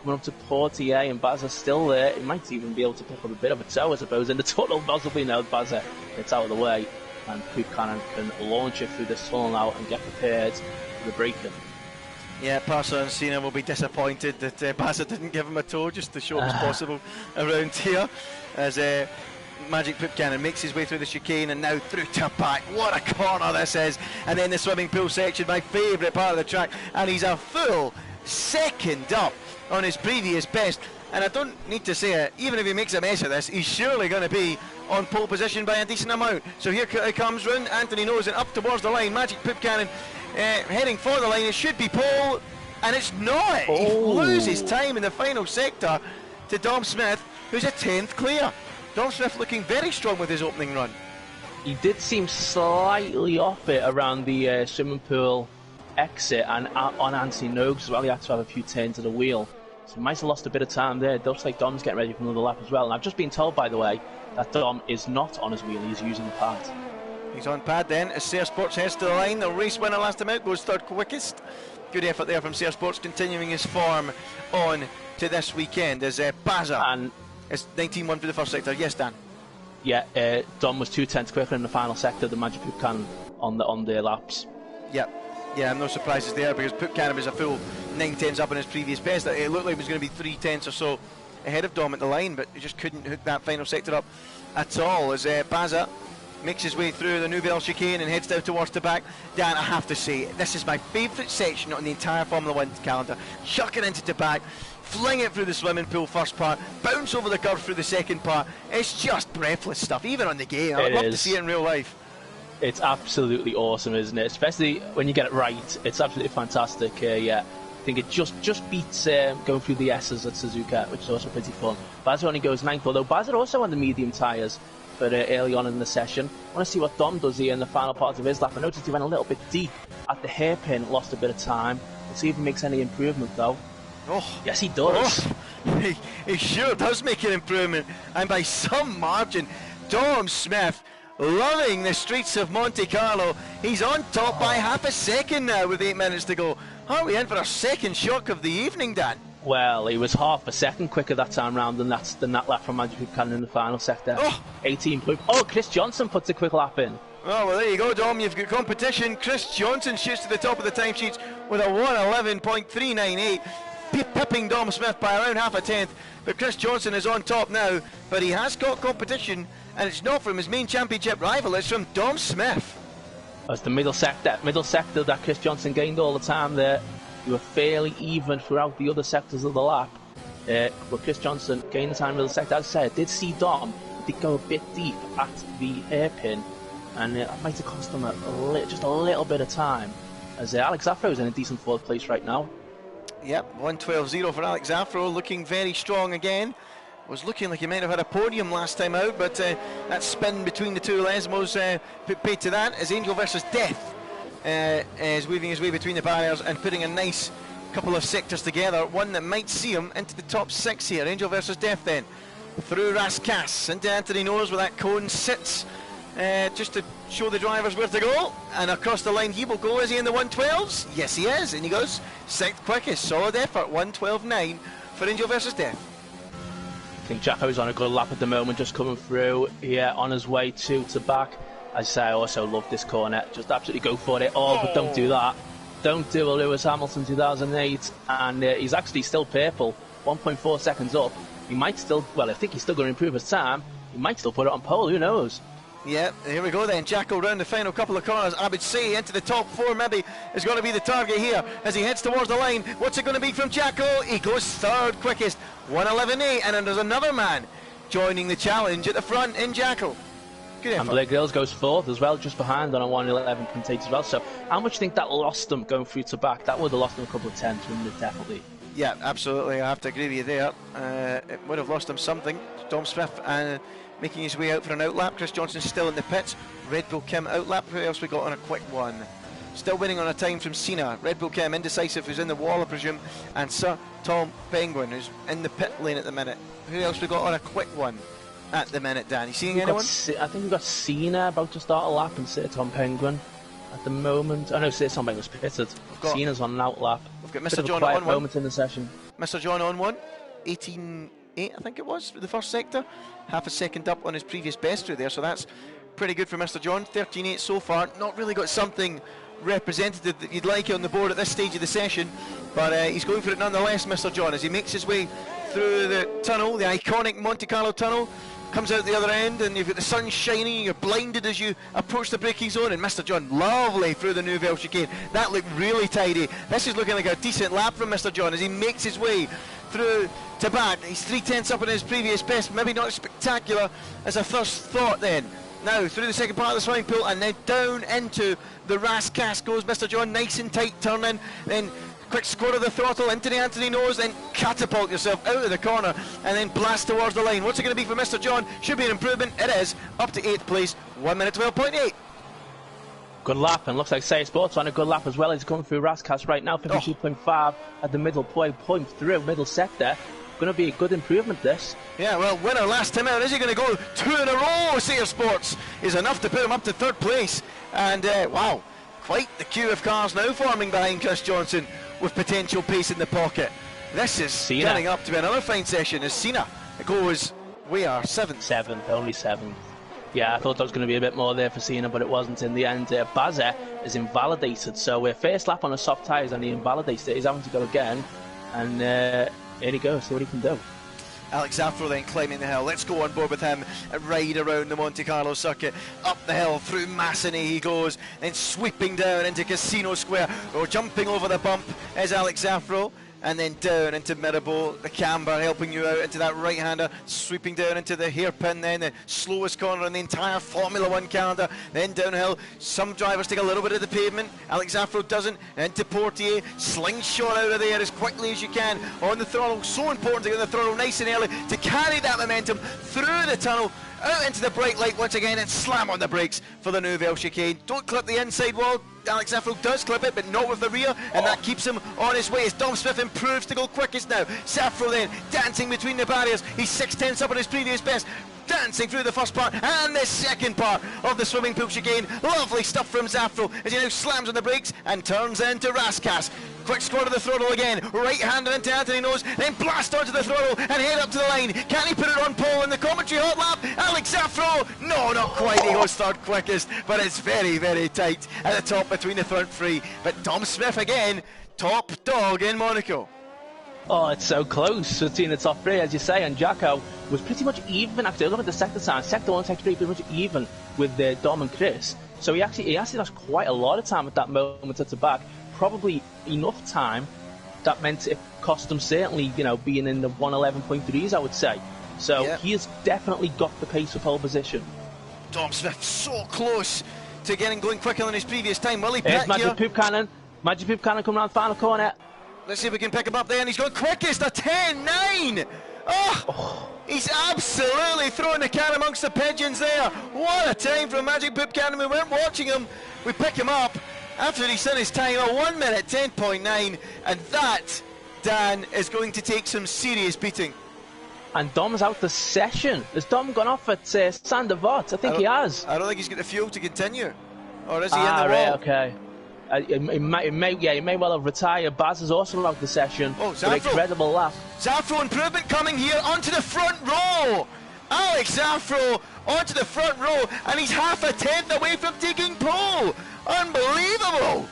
Coming up to Portier, and Bazza's still there. He might even be able to pick up a bit of a toe, I suppose, in the tunnel, possibly now Bazza gets out of the way. And Buchanan can launch it through this tunnel now and get prepared for the braking. Yeah, Parser and Cena will be disappointed that Bazza didn't give him a toe just to show as possible around here. As Magic Buchanan makes his way through the chicane and now through to back. What a corner this is. And then the swimming pool section, my favourite part of the track. And he's a full second up on his previous best. And I don't need to say it, even if he makes a mess of this, he's surely going to be on pole position by a decent amount. So here he comes round, Anthony knows it, up towards the line. Magic Buchanan heading for the line. It should be pole, and it's not. Oh. He loses time in the final sector to Dom Smith, who's a 10th clear. Dom Smith looking very strong with his opening run. He did seem slightly off it around the swimming pool exit and on Anthony Noakes as well. He had to have a few turns of the wheel. So he might have lost a bit of time there. It looks like Dom's getting ready for another lap as well. And I've just been told, by the way, that Dom is not on his wheel. He's using the pad. He's on pad then, as Sayre Sports heads to the line. The race winner last time out goes third quickest. Good effort there from Sayre Sports, continuing his form on to this weekend as Bazza. And it's 19-1 for the first sector. Yes, Dan? Yeah, Dom was 2/10 quicker in the final sector than Magic Buchanan on the laps. Yeah, no surprises there, because Buchanan was a full 9/10 up on his previous best. It looked like it was going to be 3/10 or so ahead of Dom at the line, but he just couldn't hook that final sector up at all as Bazza makes his way through the Nouvelle chicane and heads down towards the back. Dan, I have to say, this is my favourite section on the entire Formula 1 calendar. Chuck it into the back, fling it through the swimming pool first part, bounce over the curve through the second part. It's just breathless stuff, even on the game. I'd love to see it in real life. It's absolutely awesome, isn't it? Especially when you get it right. It's absolutely fantastic. Yeah, I think it just beats going through the S's at Suzuka, which is also pretty fun. Bazza only goes 9th, although Bazza also on the medium tyres for early on in the session. I want to see what Dom does here in the final part of his lap. I noticed he went a little bit deep at the hairpin, lost a bit of time. We'll see if he makes any improvement, though. Oh, yes, he does. Oh, he sure does make an improvement, and by some margin. Dom Smith loving the streets of Monte Carlo. He's on top by half a second now with 8 minutes to go. Aren't we in for our second shock of the evening, Dan? Well, he was half a second quicker that time round than that lap from Magic Buchanan in the final sector. 18. Oh, Chris Johnson puts a quick lap in. Oh, well, there you go, Dom. You've got competition. Chris Johnson shoots to the top of the timesheets with a 1:11.398, pipping Dom Smith by around half a tenth. But Chris Johnson is on top now, but he has got competition, and it's not from his main championship rival, it's from Dom Smith. That's the middle sector that Chris Johnson gained all the time there. We were fairly even throughout the other sectors of the lap. But Chris Johnson gained the time in the middle sector. As I said, I did see Dom did go a bit deep at the hairpin, and it might have cost him just a little bit of time. As Alex Afro's in a decent fourth place right now. Yep, 1:12.0 for Alex Afro, looking very strong again. Was looking like he might have had a podium last time out, but that spin between the two Lesmos put paid to that as Angel versus Death is weaving his way between the barriers and putting a nice couple of sectors together, one that might see him into the top 6 here. Angel versus Death then through Rascasse into Anthony Knows where that cone sits, just to show the drivers where to go, and across the line he will go. Is he in the 1:12s? Yes, he is, and he goes 6th quickest. Solid effort, 1:12.9 for Angel versus Death. think Jacko's on a good lap at the moment, just coming through here on his way to back. As I say, I also love this corner. Just absolutely go for it all, but don't do that. Don't do a Lewis Hamilton 2008. And he's actually still purple, 1.4 seconds up. He might still, well, I think he's still going to improve his time. He might still put it on pole, who knows? Yeah, here we go then. Jacko round the final couple of corners. I would say into the top 4 maybe is going to be the target here as he heads towards the line. What's it going to be from Jacko? He goes third quickest, 1:11.8, and then there's another man joining the challenge at the front in Jacko. Good effort. And Blake Grills goes fourth as well, just behind on a 1:11.8 as well. So how much do you think that lost them going through to back? That would have lost them a couple of tenths, wouldn't it? Definitely. Yeah, absolutely. I have to agree with you there. It would have lost them something. Dom Smith making his way out for an outlap. Chris Johnson's still in the pits. Red Bull Kim outlap. Who else we got on a quick one? Still winning on a time from Cena. Red Bull Kim, Indecisive, who's in the wall, I presume, and Sir Tom Penguin, who's in the pit lane at the minute. Who else we got on a quick one at the minute, Dan? You seeing anyone? I think we've got Cena about to start a lap and Sir Tom Penguin at the moment. I know Sir Tom Penguin's pitted. Cena's on an outlap. We've got Mr. John on one. Moment in the session. Mr. John on one. 18.8, I think it was, for the first sector. Half a second up on his previous best through there, so that's pretty good for Mr. John. 13.8 so far. Not really got something representative that you'd like on the board at this stage of the session, but he's going for it nonetheless, Mr. John, as he makes his way through the tunnel, the iconic Monte Carlo tunnel. Comes out the other end, and you've got the sun shining, you're blinded as you approach the braking zone, and Mr. John, lovely through the Nouvelle chicane. That looked really tidy. This is looking like a decent lap from Mr. John as he makes his way through to back. He's 3/10 up on his previous best, maybe not as spectacular as I first thought then. Now through the second part of the swimming pool, and then down into the Rascasse goes Mr. John, nice and tight turning, then quick score of the throttle into the Anthony nose, then catapult yourself out of the corner and then blast towards the line. What's it going to be for Mr. John? Should be an improvement. It is, up to 8th place, 1:12.8. Good lap, and looks like Say Sports on a good lap as well. He's coming through Rascasse right now, 52.5 at the middle point through middle sector. Going to be a good improvement, this. Yeah, well, winner last time out. Is he going to go 2 in a row? Sayer Sports is enough to put him up to 3rd place. And wow, quite the queue of cars now forming behind Chris Johnson with potential pace in the pocket. This is getting up to be another fine session as Cena goes, we are 7th. Only 7th. Yeah, I thought there was going to be a bit more there for Cena, but it wasn't in the end. Bazza is invalidated, so first lap on a soft tyres and he invalidates it. He's having to go again, and here he goes, see what he can do. Alex Zaffro then climbing the hill. Let's go on board with him and ride around the Monte Carlo circuit. Up the hill through Masseny he goes, then sweeping down into Casino Square, or jumping over the bump is Alex Zaffro, and then down into Mirabeau, the camber helping you out into that right-hander, sweeping down into the hairpin, then the slowest corner in the entire Formula 1 calendar, then downhill. Some drivers take a little bit of the pavement, Alex Zaffro doesn't, into Portier, slingshot out of there as quickly as you can on the throttle. So important to get the throttle nice and early to carry that momentum through the tunnel, out into the bright light once again, and slam on the brakes for the Nouvelle chicane. Don't clip the inside wall. Alex Zaffro does clip it, but not with the rear, and that keeps him on his way as Dom Smith improves to go quickest now. Zaffro then dancing between the barriers. He's 6/10 up on his previous best, dancing through the first part and the second part of the swimming pool chicane. Lovely stuff from Zaffro as he now slams on the brakes and turns into Rascasse. Quick score to the throttle again, right-handed into Anthony nose, then blast onto the throttle and head up to the line. Can he put it on pole in the commentary hot lap? Alex Zaffro, no, not quite. He goes 3rd quickest, but it's very, very tight at the top between the front three. But Dom Smith again, top dog in Monaco. Oh, it's so close between the top 3, as you say, and Jacko was pretty much even. Actually, I look at the sector time, sector 1, sector 3, pretty much even with Dom and Chris. So he actually lost quite a lot of time at that moment at the back. Probably enough time that meant it cost him certainly, being in the 1:11.3s, I would say. So He has definitely got the pace for pole position. Dom Smith so close to getting going quicker than his previous time. Will he Here's Magic Poop Cannon. Magic Poop Cannon coming around the final corner. Let's see if we can pick him up there, and he's going quickest, a 10.9. Oh, he's absolutely throwing the can amongst the pigeons there. What a time from Magic Poop Cannon. We weren't watching him. We pick him up after he's done his time, 1:10.9, and that, Dan, is going to take some serious beating. And Dom's out the session. Has Dom gone off at Saint-Devot? I think he has. I don't think he's got the fuel to continue. Or is he in the wall? Right, okay. He may well have retired. Baz is also out the session. Oh, with an incredible lap. Zafro improvement coming here onto the front row. Alex Zafro onto the front row, and he's half a tenth away from taking pole. Unbelievable.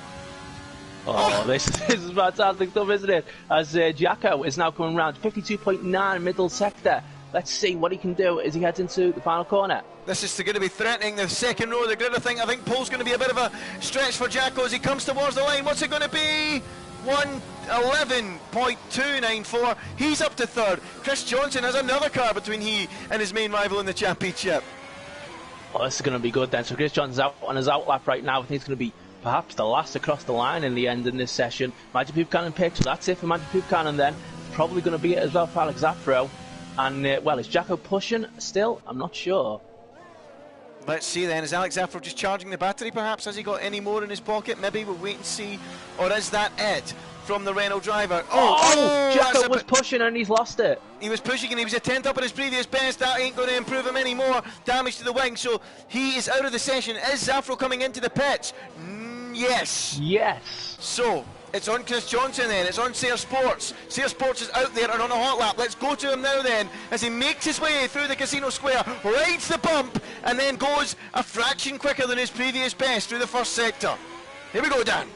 Oh, this is fantastic stuff, isn't it? As Jacko is now coming round 52.9 middle sector. Let's see what he can do as he heads into the final corner. This is going to be threatening the second row of the grid. I think pole's going to be a bit of a stretch for Jacko as he comes towards the line. What's it going to be? 1:11.294. He's up to third. Chris Johnson has another car between he and his main rival in the championship. Oh, this is going to be good then. So Chris Johnson's out on his outlap right now. I think he's going to be perhaps the last across the line in the end in this session. Magic Poop Cannon picked, so that's it for Magic Poop Cannon then. Probably going to be it as well for Alex Zafro. And, well, is Jacko pushing still? I'm not sure. Let's see then. Is Alex Zafro just charging the battery perhaps? Has he got any more in his pocket? Maybe we'll wait and see. Or is that it from the Renault driver? Jacko was pushing and he's lost it. He was pushing and he was a 10th up at his previous best. That ain't going to improve him anymore. Damage to the wing, so he is out of the session. Is Zafro coming into the pits? Yes. Yes. So it's on Chris Johnson then. It's on Sayre Sports. Sayre Sports is out there and on a hot lap. Let's go to him now then as he makes his way through the casino square, rides the bump, and then goes a fraction quicker than his previous best through the first sector. Here we go, Dan.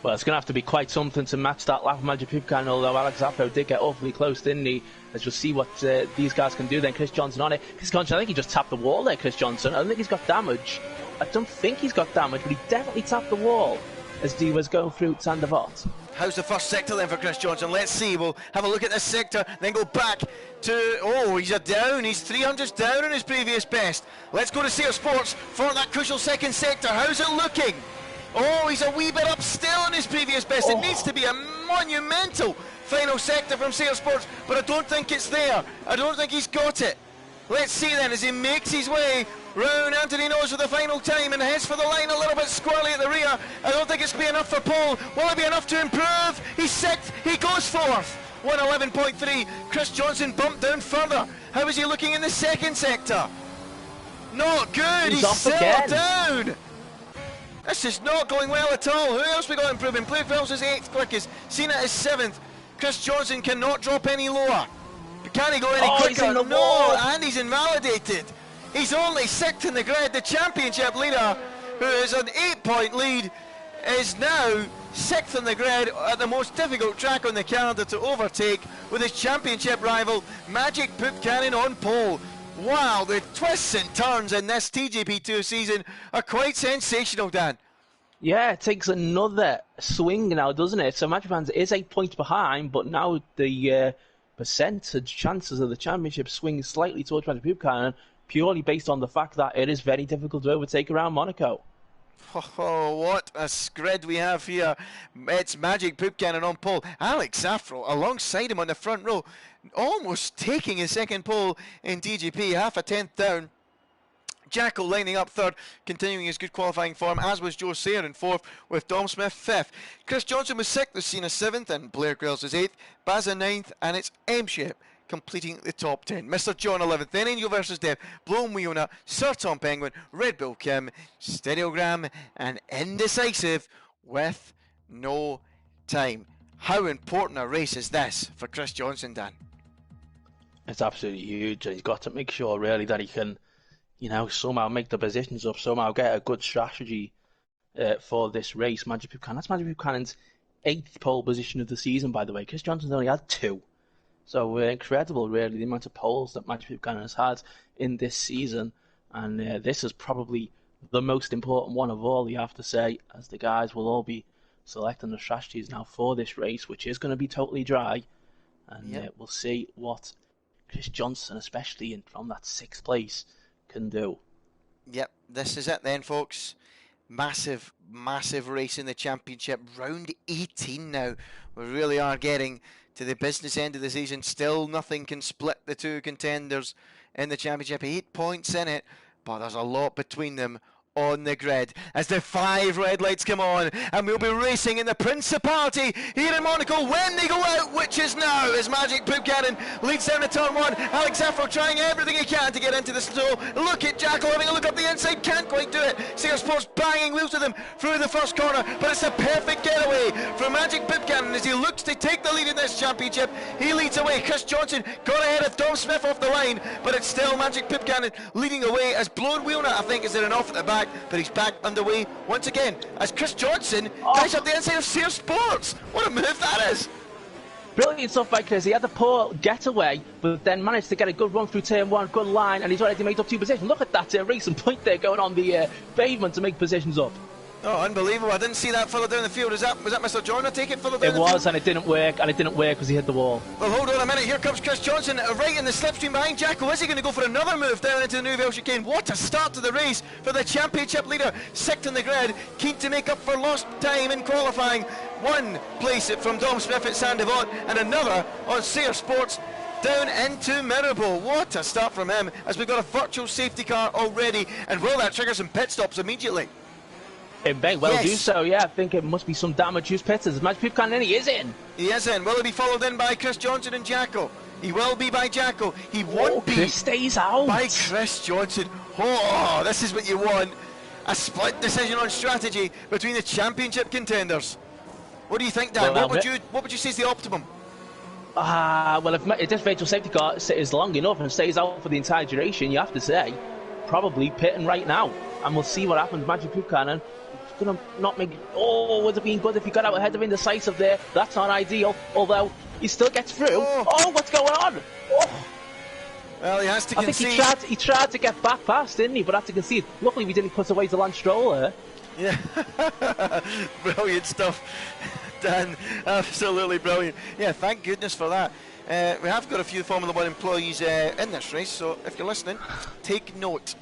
Well, it's going to have to be quite something to match that lap of Magic Poop Cannon, although Alex Zafro did get awfully close, didn't he? As we'll see what these guys can do then. Chris Johnson on it. Chris Johnson, I think he just tapped the wall there, Chris Johnson. I don't think he's got damage. I don't think he's got damage, but he definitely tapped the wall as he was going through Sandavot. How's the first sector then for Chris Johnson? Let's see. We'll have a look at this sector, then go back to... Oh, he's down. He's 300s down on his previous best. Let's go to Sayre Sports for that crucial second sector. How's it looking? Oh, he's a wee bit up still on his previous best. It needs to be a monumental final sector from Sayre Sports, but I don't think it's there. I don't think he's got it. Let's see then as he makes his way round Anthony Knows for the final time and heads for the line a little bit squirrely at the rear. I don't think it's be enough for Paul. Will it be enough to improve? He's sixth. He goes fourth. 1:11.3. Chris Johnson bumped down further. How is he looking in the second sector? Not good. He's still down. This is not going well at all. Who else we got improving? Blake Phelps is 8th quickest. Cena is 7th. Chris Johnson cannot drop any lower. Can he go any quicker? No, and he's invalidated. He's only 6th in the grid. The championship leader, who is an 8-point lead, is now 6th in the grid at the most difficult track on the calendar to overtake, with his championship rival Magic Poop Cannon on pole. Wow, the twists and turns in this TGP2 season are quite sensational, Dan. Yeah, it takes another swing now, doesn't it? So Magic Fans is 8 points behind, but now the percentage chances of the championship swing slightly towards Magic Poop Cannon, purely based on the fact that it is very difficult to overtake around Monaco. Oh, what a grid we have here. It's Magic Poop Cannon on pole. Alex Zafro alongside him on the front row, almost taking his second pole in TGP, half a tenth down. Jacko lining up third, continuing his good qualifying form, as was Joe Sayre in fourth, with Dom Smith fifth. Chris Johnson was sixth, with Cena seventh, and Blair Grills was eighth, Baza ninth, and it's M-Ship completing the top 10. Mr. John 11th, then Angel versus Dev, Blown Wiona, Sir Tom Penguin, Red Bull Kim, Stereogram, and Indecisive with no time. How important a race is this for Chris Johnson, Dan? It's absolutely huge, and he's got to make sure really that he can, somehow make the positions up, somehow get a good strategy for this race. Magic Poop Cannon. That's Magic Poop Cannon's 8th pole position of the season, by the way. Chris Johnson's only had 2. So incredible, really, the amount of poles that Magic Poop Cannon has had in this season. And this is probably the most important one of all, you have to say, as the guys will all be selecting the strategies now for this race, which is going to be totally dry. And we'll see what Chris Johnson, especially from that 6th place, can do. Yep, this is it then, folks. Massive, massive race in the championship. Round 18 now. We really are getting to the business end of the season. Still nothing can split the two contenders in the championship. 8 points in it, but there's a lot between them on the grid as the 5 red lights come on, and we'll be racing in the Principality here in Monaco when they go out, which is now, as Magic Poop Cannon leads down to turn 1. Alex Zafro trying everything he can to get into the snow. Look at Jacko having a look up the inside, can't quite do it. Sayre Sports Force banging wheels with him through the first corner, but it's a perfect getaway from Magic Pipcannon as he looks to take the lead in this championship. He leads away. Chris Johnson got ahead of Dom Smith off the line, but it's still Magic Pipcannon leading away as Blown Wheelnut, I think, is there an off at the back, but he's back underway once again as Chris Johnson dives up the inside of Sears Sports. What a move that is! Brilliant stuff by Chris. He had the poor getaway, but then managed to get a good run through turn one, good line, and he's already made up 2 positions. Look at that racing point there going on the pavement to make positions up. Oh, unbelievable. I didn't see that further down the field. Was that Mr. John to take it further down the field? It was, and it didn't work, because he hit the wall. Well, hold on a minute. Here comes Chris Johnson right in the slipstream behind Jacko. Is he going to go for another move down into the Nouvelle Chicane? What a start to the race for the championship leader. 6th in the grid, keen to make up for lost time in qualifying. 1 place from Dom Smith at Saint-Devant and another on Sayre Sports down into Mirabel. What a start from him as we've got a virtual safety car already, and will that trigger some pit stops immediately? It may well do so, yeah. I think it must be some damage use pits. As Magic Pipcannon, he is in. He is in. Will he be followed in by Chris Johnson and Jacko? He will be by Jacko. He won't be. Chris stays out. By Chris Johnson. Oh, this is what you want. A split decision on strategy between the championship contenders. What do you think, Dan? Well, what would you say is the optimum? Well, if this virtual safety car is long enough and stays out for the entire duration, you have to say, probably pitting right now. And we'll see what happens. Magic Pipcannon going to not make... Oh, would it have been good if he got out ahead of Indecisive there? That's not ideal, although he still gets through. Oh, what's going on? Oh. Well, he has to concede. I think he tried to get back past, didn't he? But had to concede. Luckily, we didn't put away the Lance Stroll there. Yeah. Brilliant stuff, Dan. Absolutely brilliant. Yeah, thank goodness for that. We have got a few Formula 1 employees in this race, so if you're listening, take note.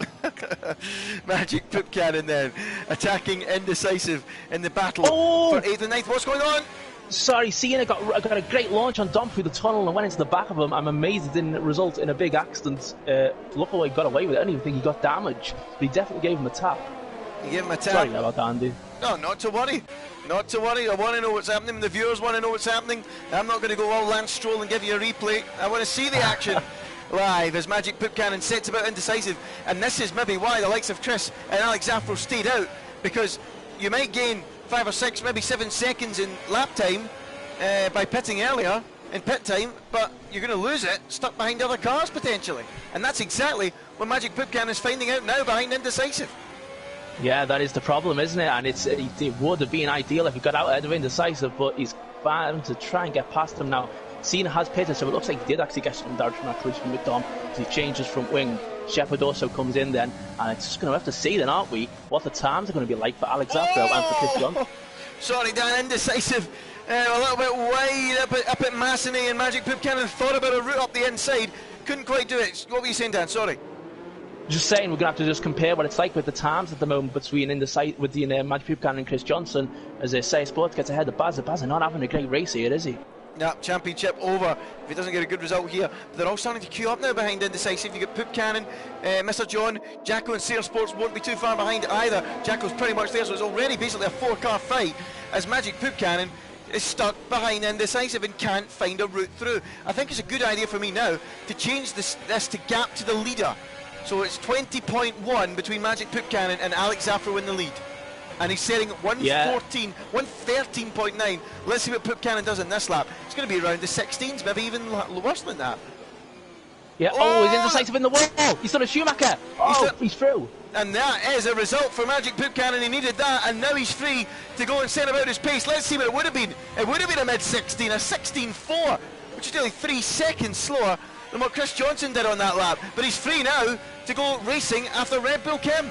Magic Pipcannon then, attacking Indecisive in the battle for 8th and 9th. What's going on? Sorry, Cena got a great launch on Dom through the tunnel and went into the back of him. I'm amazed it didn't result in a big accident. Luckily, he got away with it. I don't even think he got damage, but he definitely gave him a tap. You gave him a tap? Sorry about that, Andy. No, not to worry. Not to worry. I want to know what's happening. The viewers want to know what's happening. I'm not going to go all Lance Stroll and give you a replay. I want to see the action live as Magic Pipcannon sets about Indecisive. And this is maybe why the likes of Chris and Alex Afro stayed out, because you might gain 5 or 6, maybe 7 seconds in lap time by pitting earlier in pit time, but you're going to lose it stuck behind other cars potentially. And that's exactly what Magic Pipcannon is finding out now behind Indecisive. Yeah, that is the problem, isn't it? And it would have been ideal if he got out ahead of Indecisive, but he's bound to try and get past him now. Cena has pitted, so it looks like he did actually get some damage from that collision with Dom. He changed his front wing. Shepard also comes in then, and it's just going to have to see then, aren't we, what the times are going to be like for Alex Afro and for Chris John. Sorry, Dan, Indecisive a little bit wide up at Massenet, and Magic Pipcannon thought about a route up the inside. Couldn't quite do it. What were you saying, Dan? Sorry. Just saying, we're going to have to just compare what it's like with the times at the moment between Magic Pipcannon and Chris Johnson as Sayre Sports gets ahead of Baz. Baz is not having a great race here, is he? Yeah, championship over if he doesn't get a good result here. But they're all starting to queue up now behind Indecisive. You got Pipcannon, Mr. John, Jacko and Sayre Sports won't be too far behind either. Jacko's pretty much there, so it's already basically a 4-car fight as Magic Pipcannon is stuck behind Indecisive and can't find a route through. I think it's a good idea for me now to change this to gap to the leader. So it's 20.1 between Magic Pipcannon and Alex Afro in the lead. And he's setting 113.9. Let's see what Pipcannon does in this lap. It's going to be around the 16s, maybe even worse than that. Yeah, he's Indecisive in the wall. He's done a Schumacher. He's through. And that is a result for Magic Pipcannon. He needed that, and now he's free to go and set about his pace. Let's see what it would have been. It would have been a mid-16, a 16.4, which is nearly 3 seconds slower than what Chris Johnson did on that lap. But he's free now to go racing after Red Bull Kim.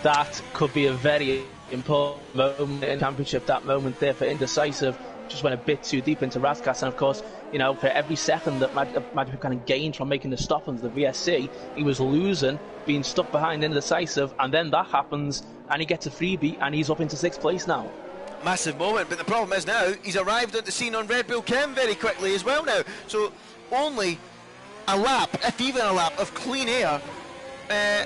That could be a very important moment in the championship, that moment there for Indecisive. Just went a bit too deep into Raskas, and of course, you know, for every second that Magic Pipcannon gained from making the stop into the VSC, he was losing, being stuck behind Indecisive, and then that happens, and he gets a freebie, and he's up into 6th place now. Massive moment, but the problem is now, he's arrived at the scene on Red Bull Kim very quickly as well now. So only a lap, if even a lap, of clean air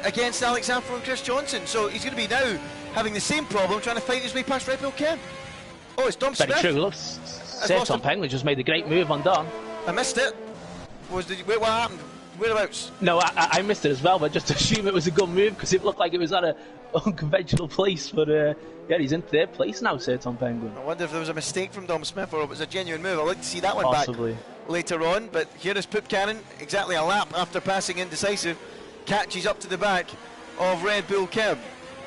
against Alex Afro and Chris Johnson. So he's going to be now having the same problem trying to fight his way past Red Bull Kim. Oh, it's Dom Smith. Very true. Looks Tom Pengley just made a great move on Dom. I missed it. Wait, what happened? Whereabouts? No, I missed it as well, but just assume it was a good move because it looked like it was at an unconventional place. But yeah, he's in third place now, Sir Tom Penguin. I wonder if there was a mistake from Dom Smith or it was a genuine move. I'd like to see that one Possibly. back later on. But here is Poop Cannon, exactly a lap after passing Indecisive, catches up to the back of Red Bull Kim.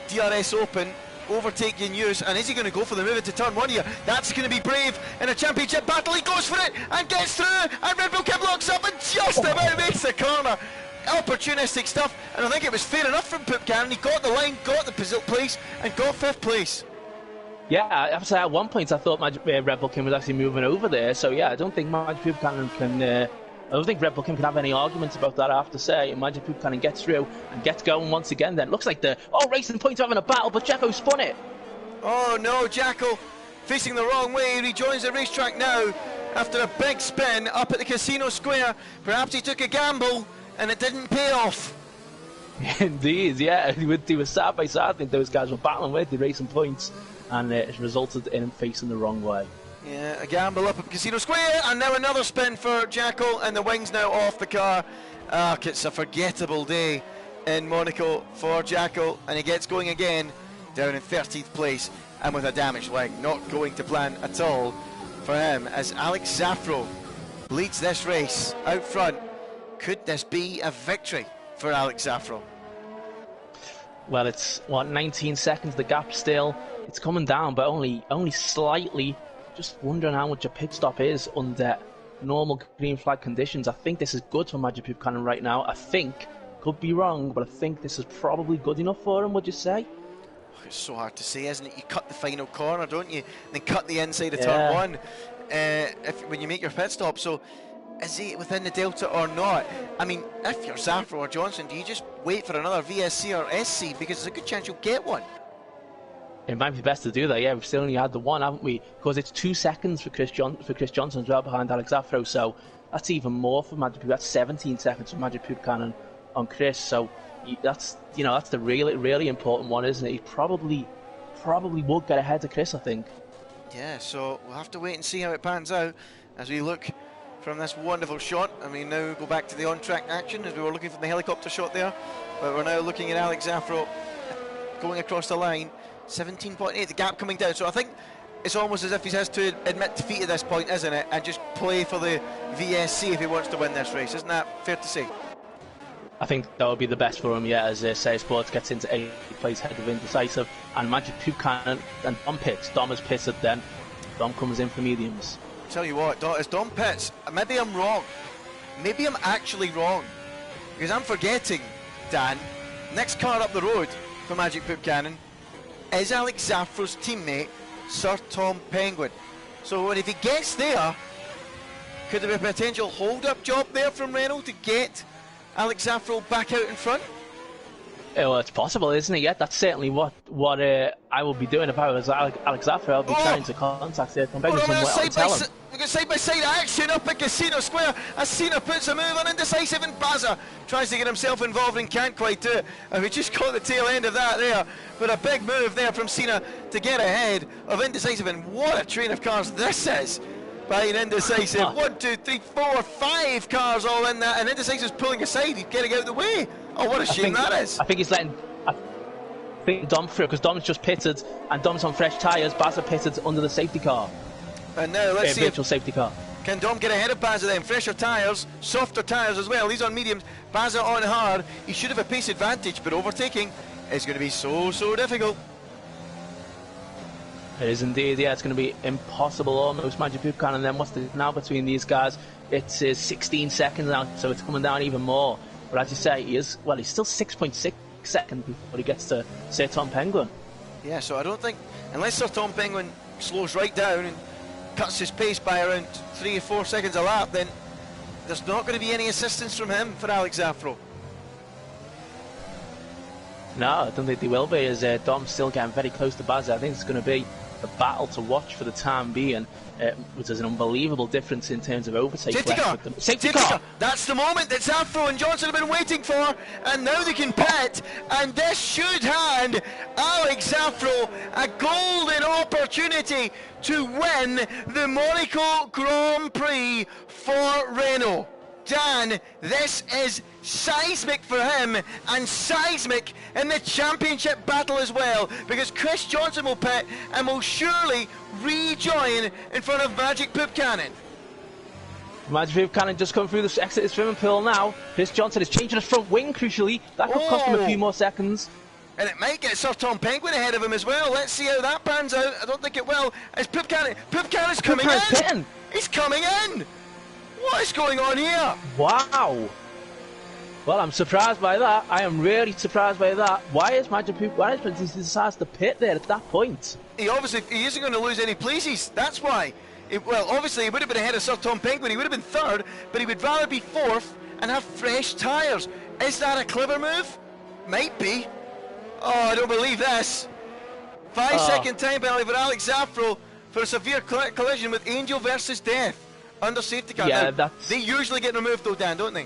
DRS Open, overtake in use, and is he going to go for the move into turn one here? That's going to be brave in a championship battle. He goes for it and gets through, and Red Bull Kim locks up and just about makes the corner. Opportunistic stuff, and I think it was fair enough from Poop Cannon. He got the line, got the place, and got 5th place. Yeah, I have to say at one point I thought Red Bull Kim was actually moving over there. So yeah, I don't think Magic Poop Cannon can. I don't think Red Bull Kim can have any arguments about that. I have to say, Magic Poop Cannon gets through and gets going once again. Then looks like the Racing Point are having a battle, but Jacko spun it. Oh no, Jacko facing the wrong way. He rejoins the racetrack now after a big spin up at the Casino Square. Perhaps he took a gamble and it didn't pay off. Indeed, yeah. They were side by side. I think those guys were battling with the Racing Points, and it resulted in him facing the wrong way. Yeah, a gamble up at Casino Square, and now another spin for Jackal, and the wing's now off the car. It's a forgettable day in Monaco for Jackal, and he gets going again, down in 13th place, and with a damaged wing. Not going to plan at all for him, as Alex Zaffro leads this race out front. Could this be a victory for Alex Zaffro? Well, it's 19 seconds the gap still. It's coming down, but only slightly. Just wondering how much a pit stop is under normal green flag conditions. I think this is good for Magic Poop Cannon right now. I think, could be wrong, but I think this is probably good enough for him. Would you say? It's so hard to say, isn't it? You cut the final corner, don't you? And then cut the inside of turn one when you make your pit stop. So is he within the delta or not? I mean, if you're Zaffro or Johnson, do you just wait for another VSC or SC? Because there's a good chance you'll get one. It might be best to do that. Yeah, we've still only had the one, haven't we? Because it's 2 seconds for Chris Johnson as well behind Alex Zaffro. So that's even more for Magic Poop. That's 17 seconds for Magic Poop Cannon on Chris. So that's the really important one, isn't it? He probably would get ahead of Chris, I think. Yeah. So we'll have to wait and see how it pans out as we look from this wonderful shot. I mean, now we go back to the on-track action as we were looking from the helicopter shot there, but we're now looking at Alex Zaffro going across the line. 17.8, the gap coming down. So I think it's almost as if he has to admit defeat at this point, isn't it? And just play for the VSC if he wants to win this race. Isn't that fair to say? I think that would be the best for him, yeah, as Say Sports gets into 8th place ahead of Indecisive. And Magic Poop Cannon and Dom pits. Dom has pitted then. Dom comes in for mediums. Tell you what, as Dom pits, maybe I'm wrong. Maybe I'm actually wrong. Because I'm forgetting, Dan, next car up the road for Magic Poop Cannon is Alex Zaffro's teammate, Sir Tom Penguin. So if he gets there, could there be a potential hold-up job there from Renault to get Alex Zaffro back out in front? Well, it's possible, isn't it? Yeah, that's certainly what I would be doing if I was Alex Zaffro. I'd be trying to contact Tom Penguin somewhere and tell him. We've got side-by-side action up at Casino Square as Cena puts a move on Indecisive, and Baza tries to get himself involved and can't quite do it. And we just caught the tail end of that there. But a big move there from Cena to get ahead of Indecisive, and what a train of cars this is behind Indecisive. 1, 2, 3, 4, 5 cars all in that, and Indecisive's pulling aside. He's getting out of the way. Oh, what a shame that is. I think he's letting Dom through, because Dom's just pitted, and Dom's on fresh tyres. Baza pitted under the safety car. And now let's see virtual safety car. Can Dom get ahead of Baza then? Fresher tyres, softer tyres as well. He's on mediums, Baza on hard. He should have a pace advantage, but overtaking is going to be so difficult. It is indeed, yeah. It's going to be impossible almost. Magic Poop Cannon, and then what's the now between these guys? It's 16 seconds now, so it's coming down even more. But as you say, he's still 6.6 seconds before he gets to Sir Tom Penguin. Yeah, so I don't think, unless Sir Tom Penguin slows right down and cuts his pace by around 3 or 4 seconds a lap, then there's not going to be any assistance from him for Alex Zaffro. No, I don't think they will be, as Dom's still getting very close to Baza. I think it's going to be a battle to watch for the time being, which is an unbelievable difference in terms of overtake. Safety car! That's the moment that Zaffro and Johnson have been waiting for, and now they can pit, and this should hand Alex Zaffro a golden opportunity to win the Monaco Grand Prix for Renault. Dan, this is seismic for him, and seismic in the championship battle as well, because Chris Johnson will pit and will surely rejoin in front of Magic Poop Cannon. Magic Poop Cannon just come through the exit swimming pool now. Chris Johnson is changing his front wing, crucially. That could cost him a few more seconds. And it might get Sir Tom Penguin ahead of him as well. Let's see how that pans out. I don't think it will. It's Poop Cannon's coming in. Pitting. He's coming in. What is going on here? Wow. Well, I'm surprised by that. I am really surprised by that. Why is Magic Poop? Why is he decides to pit there at that point? He isn't going to lose any places. That's why. Well, obviously he would have been ahead of Sir Tom Penguin. He would have been third, but he would rather be fourth and have fresh tyres. Is that a clever move? Might be. Oh, I don't believe this. 5-second time penalty for Alex Zaffro for a severe collision with Angel versus Death under safety car. Yeah, now, they usually get removed though, Dan, don't they?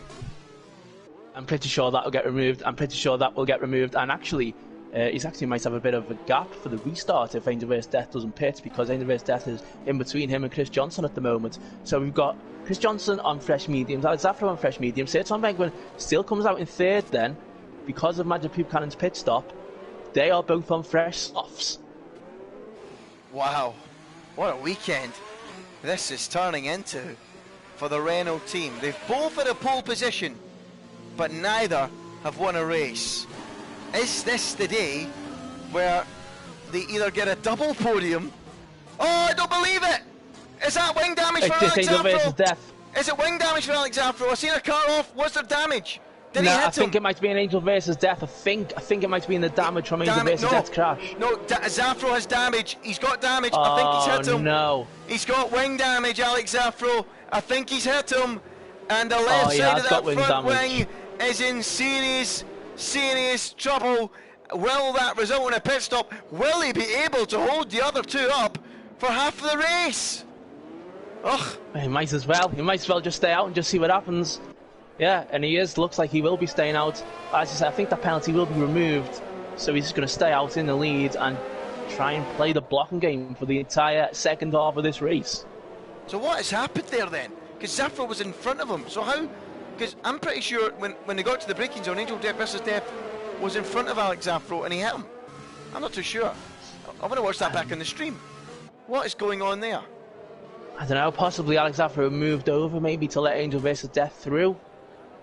I'm pretty sure that will get removed. I'm pretty sure that will get removed. And actually, he's actually might have a bit of a gap for the restart if Angel vs Death doesn't pit, because Angel vs Death is in between him and Chris Johnson at the moment. So we've got Chris Johnson on fresh mediums, Alex Zaffro on fresh mediums. Sir Tom Penguin still comes out in third then, because of Magic Poop Cannon's pit stop. They are both on fresh softs. Wow, what a weekend this is turning into for the Renault team. They've both had a pole position, but neither have won a race. Is this the day where they either get a double podium? Oh, I don't believe it! Is that wing damage for Alex Zaffro? Is it wing damage for Alex Zaffro? I seen a car off. Was there damage? I think it might be an Angel versus Death. I think it might be in the damage from Angel versus Death's crash. No, Zaffro has damage. He's got damage. I think he's hit him. No. He's got wing damage, Alex Zaffro. I think he's hit him. And the left side of that front wing is in serious trouble. Will that result in a pit stop? Will he be able to hold the other two up for half of the race? Ugh. He might as well. He might as well just stay out and just see what happens. Yeah, and he looks like he will be staying out. As I said, I think that penalty will be removed, so he's just going to stay out in the lead and try and play the blocking game for the entire second half of this race. So what has happened there then? Because Zaffro was in front of him, so how? Because I'm pretty sure when they got to the braking zone, Angel versus Death was in front of Alex Zaffro and he hit him. I'm not too sure. I want to watch that back on the stream. What is going on there? I don't know, possibly Alex Zaffro moved over maybe to let Angel versus Death through.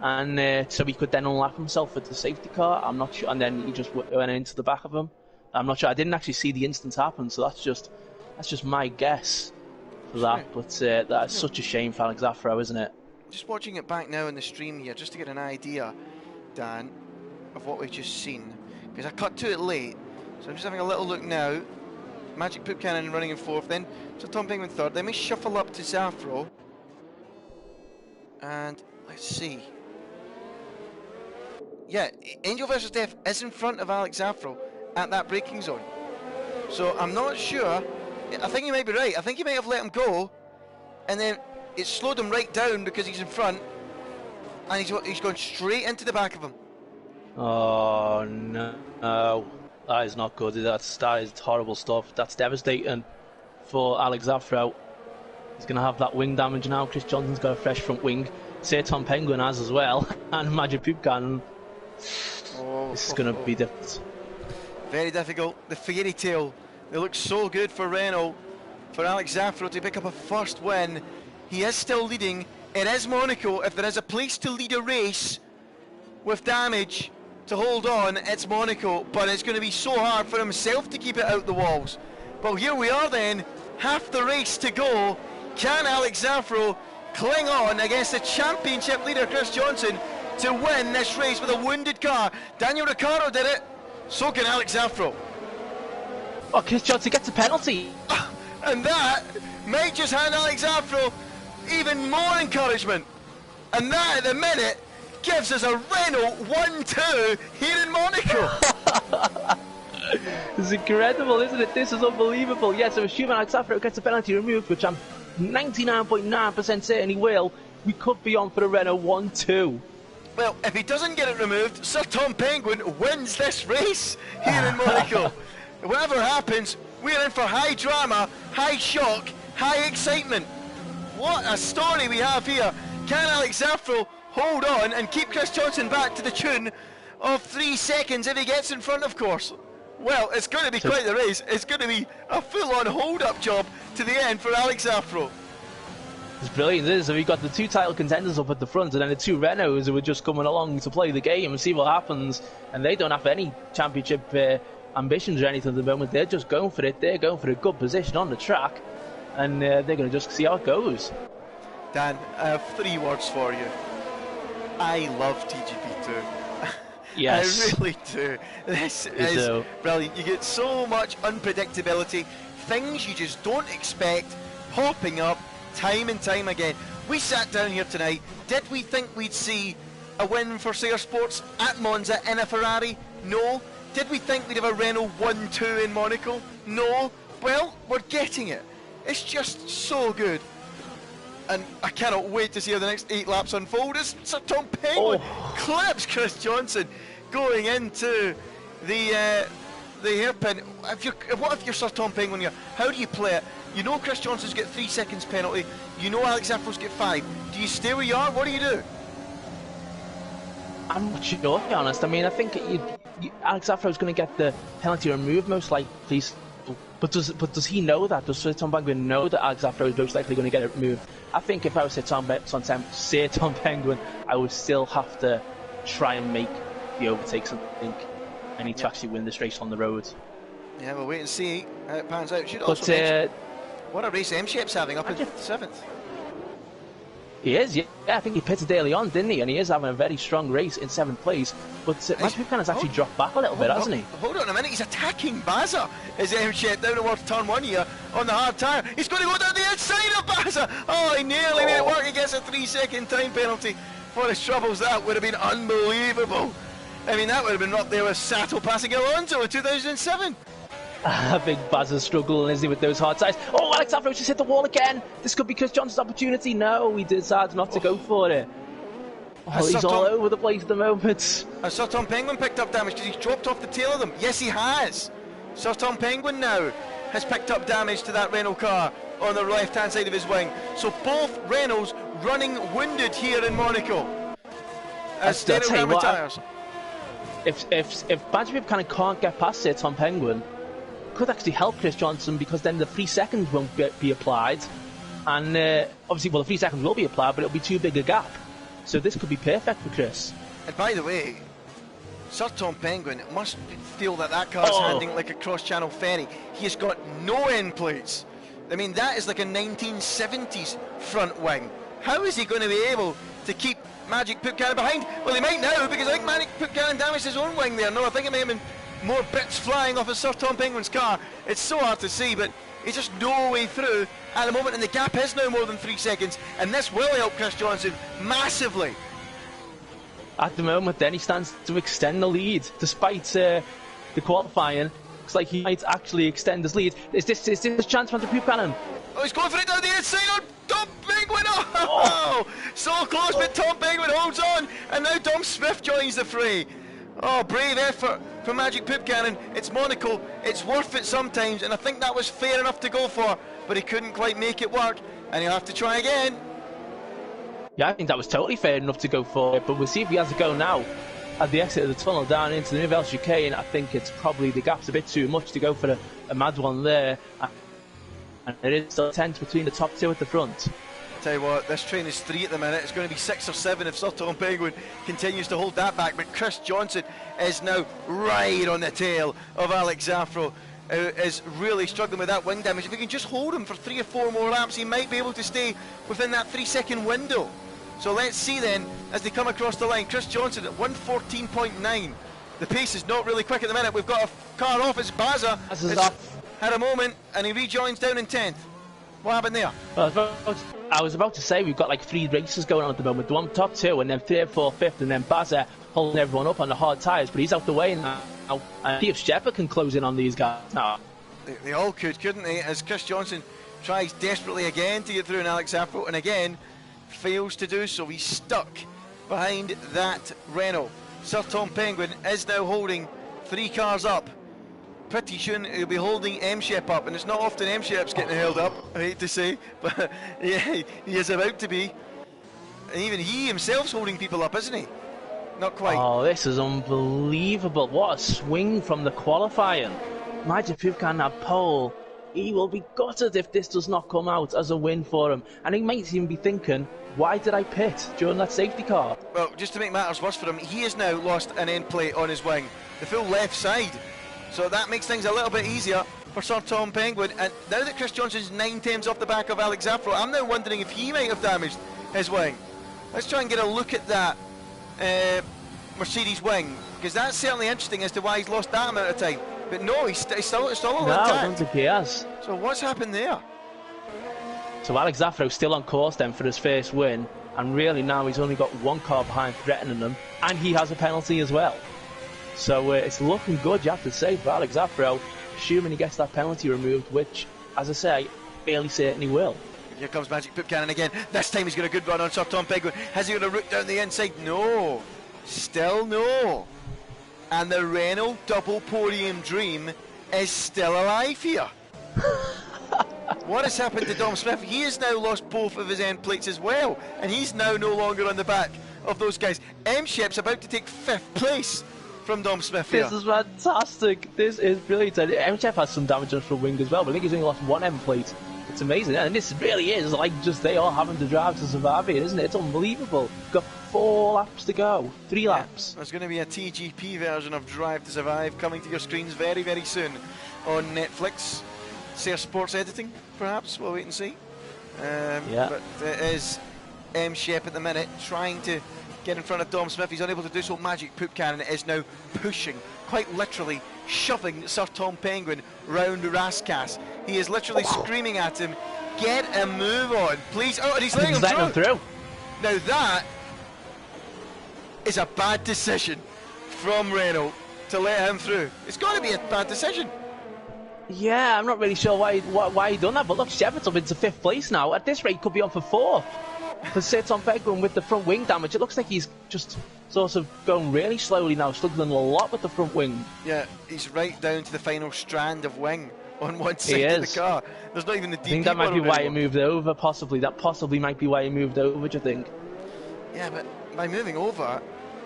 And so he could then unlap himself with the safety car. I'm not sure, and then he just went into the back of him. I'm not sure. I didn't actually see the instance happen, so that's just my guess for that. But that's such a shame for Alex Zaffro, isn't it? Just watching it back now in the stream here, just to get an idea, Dan, of what we've just seen, because I cut to it late, so I'm just having a little look now. Magic Poop Cannon running in fourth, then so Tom Penguin third. Then we shuffle up to Zaffro, and let's see. Yeah, Angel versus Death is in front of Alex Zaffro at that braking zone. So I'm not sure. I think you might be right. I think he might have let him go, and then it slowed him right down because he's in front, and he's gone straight into the back of him. Oh no, that is not good. That is horrible stuff. That's devastating for Alex Zaffro. He's going to have that wing damage now. Chris Johnson's got a fresh front wing. Sir Tom Penguin has as well, and Magic Poop Cannon. This is going to be difficult. Very difficult. The fairy tale. It looks so good for Renault, for Alex Zaffro to pick up a first win. He is still leading. It is Monaco. If there is a place to lead a race with damage to hold on, it's Monaco. But it's going to be so hard for himself to keep it out the walls. But here we are then, half the race to go. Can Alex Zaffro cling on against the championship leader Chris Johnson to win this race with a wounded car? Daniel Ricciardo did it, so can Alex Zaffro. Oh, Chris Johnson gets a penalty. And that might just hand Alex Zaffro even more encouragement. And that at the minute gives us a Renault 1-2 here in Monaco. This is incredible, isn't it? This is unbelievable. Yes, I'm assuming Alex Zaffro gets a penalty removed, which I'm 99.9% certain he will. We could be on for a Renault 1-2. Well, if he doesn't get it removed, Sir Tom Penguin wins this race here in Monaco. Whatever happens, we're in for high drama, high shock, high excitement. What a story we have here. can Alex Zafro hold on and keep Chris Johnson back to the tune of 3 seconds if he gets in front, of course? Well, it's going to be quite the race. It's going to be a full-on hold-up job to the end for Alex Zafro. It's brilliant, isn't it? So we've got the 2 title contenders up at the front, and then the 2 Renaults who are just coming along to play the game and see what happens. And they don't have any championship ambitions or anything at the moment. They're just going for it. They're going for a good position on the track, and they're going to just see how it goes. Dan, I have 3 words for you. I love TGP2. Yes. I really do. This is brilliant. You get so much unpredictability, things you just don't expect popping up time and time again. We sat down here tonight. Did we think we'd see a win for Sayer Sports at Monza in a Ferrari? No. Did we think we'd have a Renault 1-2 in Monaco? No. Well, we're getting it. It's just so good. And I cannot wait to see how the next 8 laps unfold as Sir Tom Penguin clips Chris Johnson going into the hairpin. What if you're Sir Tom Penguin here? How do you play it? You know Chris Johnson's got 3 seconds penalty. You know Alex Zafro's got 5. Do you stay where you are? What do you do? I'm not sure, to be honest. I mean, I think Alex Zafro's going to get the penalty removed most likely. But does he know that? Does Sir Tom Penguin know that Alex Zafro is most likely going to get it removed? I think if I was Sir Tom Penguin, I would still have to try and make the overtakes, I think. I need to actually win this race on the road. Yeah, we'll wait and see how it pans out. Should also mention what a race M-Shape's having up in 7th. He is, yeah. I think he pitted early on, didn't he? And he is having a very strong race in 7th place. But Matt Buchanan has actually dropped back a little bit, hasn't he? Hold on a minute, he's attacking Baza as M-Shape down towards turn 1 here on the hard tyre. He's going to go down the inside of Baza. Oh, he nearly made it work. He gets a 3-second time penalty for his troubles. That would have been unbelievable. I mean, that would have been up there with Sato passing Alonso in 2007. I think Baz is struggling, isn't he, with those hard tyres? Oh, Alex Zafro just hit the wall again. This could be Chris Johnson's opportunity. No, he decides not to go for it. Oh, he's all over the place at the moment. Has Sir Tom Penguin picked up damage because he's dropped off the tail of them? Yes, he has. Sir Tom Penguin now has picked up damage to that Renault car on the left-hand side of his wing. So both Renaults running wounded here in Monaco. As Daniel retires. If Badger kind of can't get past Sir Tom Penguin, could actually help Chris Johnson, because then the 3 seconds won't be applied, and obviously, well, the 3 seconds will be applied, but it'll be too big a gap. So this could be perfect for Chris. And by the way, Sir Tom Penguin must feel that car's handling like a cross-channel ferry. He has got no end plates. I mean, that is like a 1970s front wing. How is he going to be able to keep Magic Buchanan behind? Well, he might now, because I think Magic Buchanan damaged his own wing there. No, I think it may have been more bits flying off of Sir Tom Penguin's car. It's so hard to see, but he's just no way through at the moment, and the gap is now more than 3 seconds, and this will help Chris Johnson massively. At the moment, then, he stands to extend the lead, despite the qualifying. Looks like he might actually extend his lead. Is this a chance for Buchanan? Oh, he's going for it down the inside on Tom Penguin. Oh, so close, but Tom Penguin holds on, and now Dom Smith joins the fray. Oh, brave effort for Magic Buchanan. It's Monaco, it's worth it sometimes, and I think that was fair enough to go for, but he couldn't quite make it work, and he'll have to try again. Yeah, I think that was totally fair enough to go for it, but we'll see if he has to go now at the exit of the tunnel down into the Nouvelle Chicane. I think it's probably, the gap's a bit too much to go for a mad one there, and it is still tense between the top 2 at the front. Tell you what, this train is 3 at the minute. It's going to be 6 or 7 if Sir Tom Penguin continues to hold that back. But Chris Johnson is now right on the tail of Alex Zafro, who is really struggling with that wing damage. If he can just hold him for 3 or 4 more laps, he might be able to stay within that 3-second window. So let's see then, as they come across the line. Chris Johnson at 1:14.9. The pace is not really quick at the minute. We've got a car off. It's Baza. Had a moment, and he rejoins down in 10th. What happened there? I was about to say we've got like 3 races going on at the moment. The one top 2, and then 3rd, 4th, 5th, and then Baza holding everyone up on the hard tyres. But he's out the way now. And see if Shepard can close in on these guys now. They all could, couldn't they? As Chris Johnson tries desperately again to get through an Alex Zafro, and again fails to do so. He's stuck behind that Renault. Sir Tom Penguin is now holding 3 cars up. Pretty soon he'll be holding M-Shep up, and it's not often M-Shep's getting held up, I hate to say, but yeah, he is about to be. And even he himself's holding people up, isn't he? Not quite. Oh, this is unbelievable. What a swing from the qualifying. Magic Pukan at pole. He will be gutted if this does not come out as a win for him. And he might even be thinking, why did I pit during that safety car? Well, just to make matters worse for him, he has now lost an end plate on his wing, the full left side. So that makes things a little bit easier for Sir Tom Penguin. And now that Chris Johnson's 9 tenths off the back of Alex Zaffro, I'm now wondering if he might have damaged his wing. Let's try and get a look at that Mercedes wing, because that's certainly interesting as to why he's lost that amount of time. But no, he's still all intact. I don't think he has. So what's happened there? So Alex Zaffro's still on course then for his first win, and really now he's only got one car behind threatening him, and he has a penalty as well. So it's looking good, you have to say, for Alex Zaffro, assuming he gets that penalty removed, which, as I say, fairly certain he will. Here comes Magic Poop Cannon again. This time he's got a good run on Sir Tom Penguin. Has he got a route down the inside? No. Still no. And the Renault double podium dream is still alive here. What has happened to Dom Smith? He has now lost both of his end plates as well, and he's now no longer on the back of those guys. M-Shep's about to take 5th place from Dom Smith here. This is fantastic. This is brilliant. M-Shep has some damage on his front wing as well, but I think he's only lost one end plate. It's amazing, and this really is like just they all having to drive to survive here, isn't it? It's unbelievable. Got 4 laps to go, 3 laps. There's going to be a TGP version of Drive to Survive coming to your screens very, very soon on Netflix. Say Sports Editing, perhaps. We'll wait and see. But it is M-Shep at the minute trying to get in front of Dom Smith. He's unable to do so. Magic Poop Cannon is now pushing, quite literally shoving Sir Tom Penguin round Rascasse. He is literally screaming at him, get a move on, please. Oh, and he's letting him through. Now that is a bad decision from Renault to let him through. It's got to be a bad decision. Yeah, I'm not really sure why he done that, but look, Shepard's up into 5th place now. At this rate, could be on for 4th. For Sir Tom Penguin with the front wing damage, it looks like he's just sort of going really slowly now, struggling a lot with the front wing. Yeah, he's right down to the final strand of wing on one side of the car. There's not even the DP. I think that might be why he anymore. moved over, possibly. That possibly might be why he moved over, do you think? Yeah, but by moving over,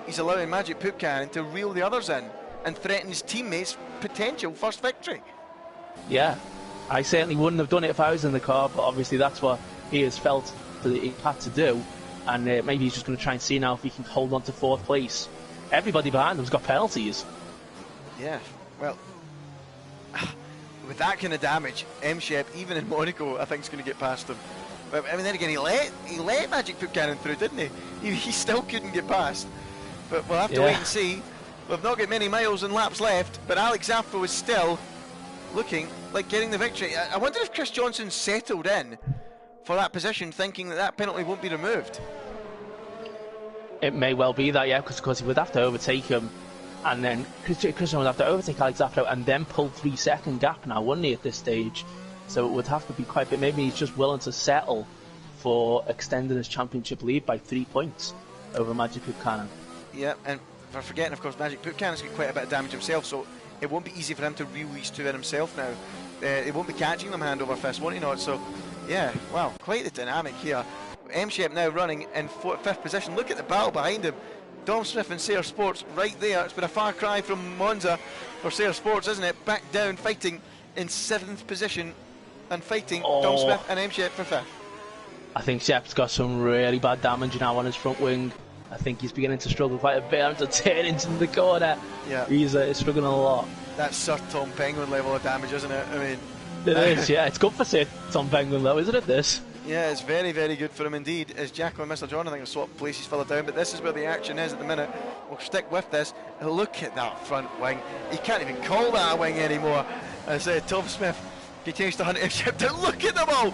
he's allowing Magic Poop Cannon to reel the others in and threaten his teammates' potential first victory. Yeah, I certainly wouldn't have done it if I was in the car, but obviously that's what he has felt that he had to do, and maybe he's just going to try and see now if he can hold on to 4th place. Everybody behind him's got penalties. Yeah, well, with that kind of damage, M-Shep, even in Monaco, I think is going to get past him. But I mean, then again, he let Magic Poop Cannon through, didn't he? He still couldn't get past. But we'll have to wait and see. We've not got many miles and laps left, but Alex Zaffro is still looking like getting the victory. I wonder if Chris Johnson settled in for that position, thinking that that penalty won't be removed. It may well be that, yeah, because he would have to overtake him, and then Christian would have to overtake Alex Zaffro and then pull 3-second gap now, wouldn't he, at this stage? So it would have to be quite big. Maybe he's just willing to settle for extending his championship lead by 3 points over Magic Poop Cannon. Yeah, and for forgetting, of course, Magic Poop Cannon's got quite a bit of damage himself, so it won't be easy for him to reel these two in himself now. It won't be catching them hand over fist, won't he not? So, yeah, wow, quite the dynamic here. M-Shep now running in 5th position. Look at the battle behind him. Dom Smith and Sayre Sports right there. It's been a far cry from Monza for Sayre Sports, isn't it? Back down, fighting in 7th position and fighting Dom Smith and M-Shep for 5th. I think Shep's got some really bad damage now on his front wing. I think he's beginning to struggle quite a bit. I'm to turn into the corner. Yeah, he's struggling a lot. That's Sir Tom Penguin level of damage, isn't it? I mean, it is. Yeah, it's good for Sir Tom Penguin though, isn't it? This. Yeah, it's very, very good for him indeed. As Jacko and Mr. John, I think, have swapped places further down, but this is where the action is at the minute. We'll stick with this. Look at that front wing. You can't even call that a wing anymore. As Tom Smith continues to hunt M-Shep down. Look at them all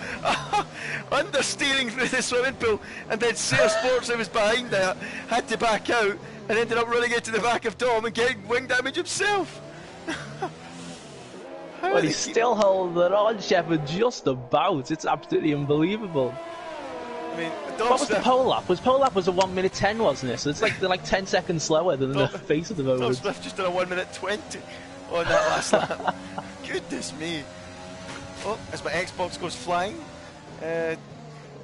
understeering through the swimming pool, and then Sayre Sports, who was behind there, had to back out and ended up running into the back of Dom and getting wing damage himself. But he's still holding on, Shepard, just about. It's absolutely unbelievable. I mean, what was the pole lap? Pole lap was a 1:10, wasn't it? So it's like 10 seconds slower than the face of the moment. Tom Smith just did a 1:20 on that last lap. Goodness me. Oh, as my Xbox goes flying.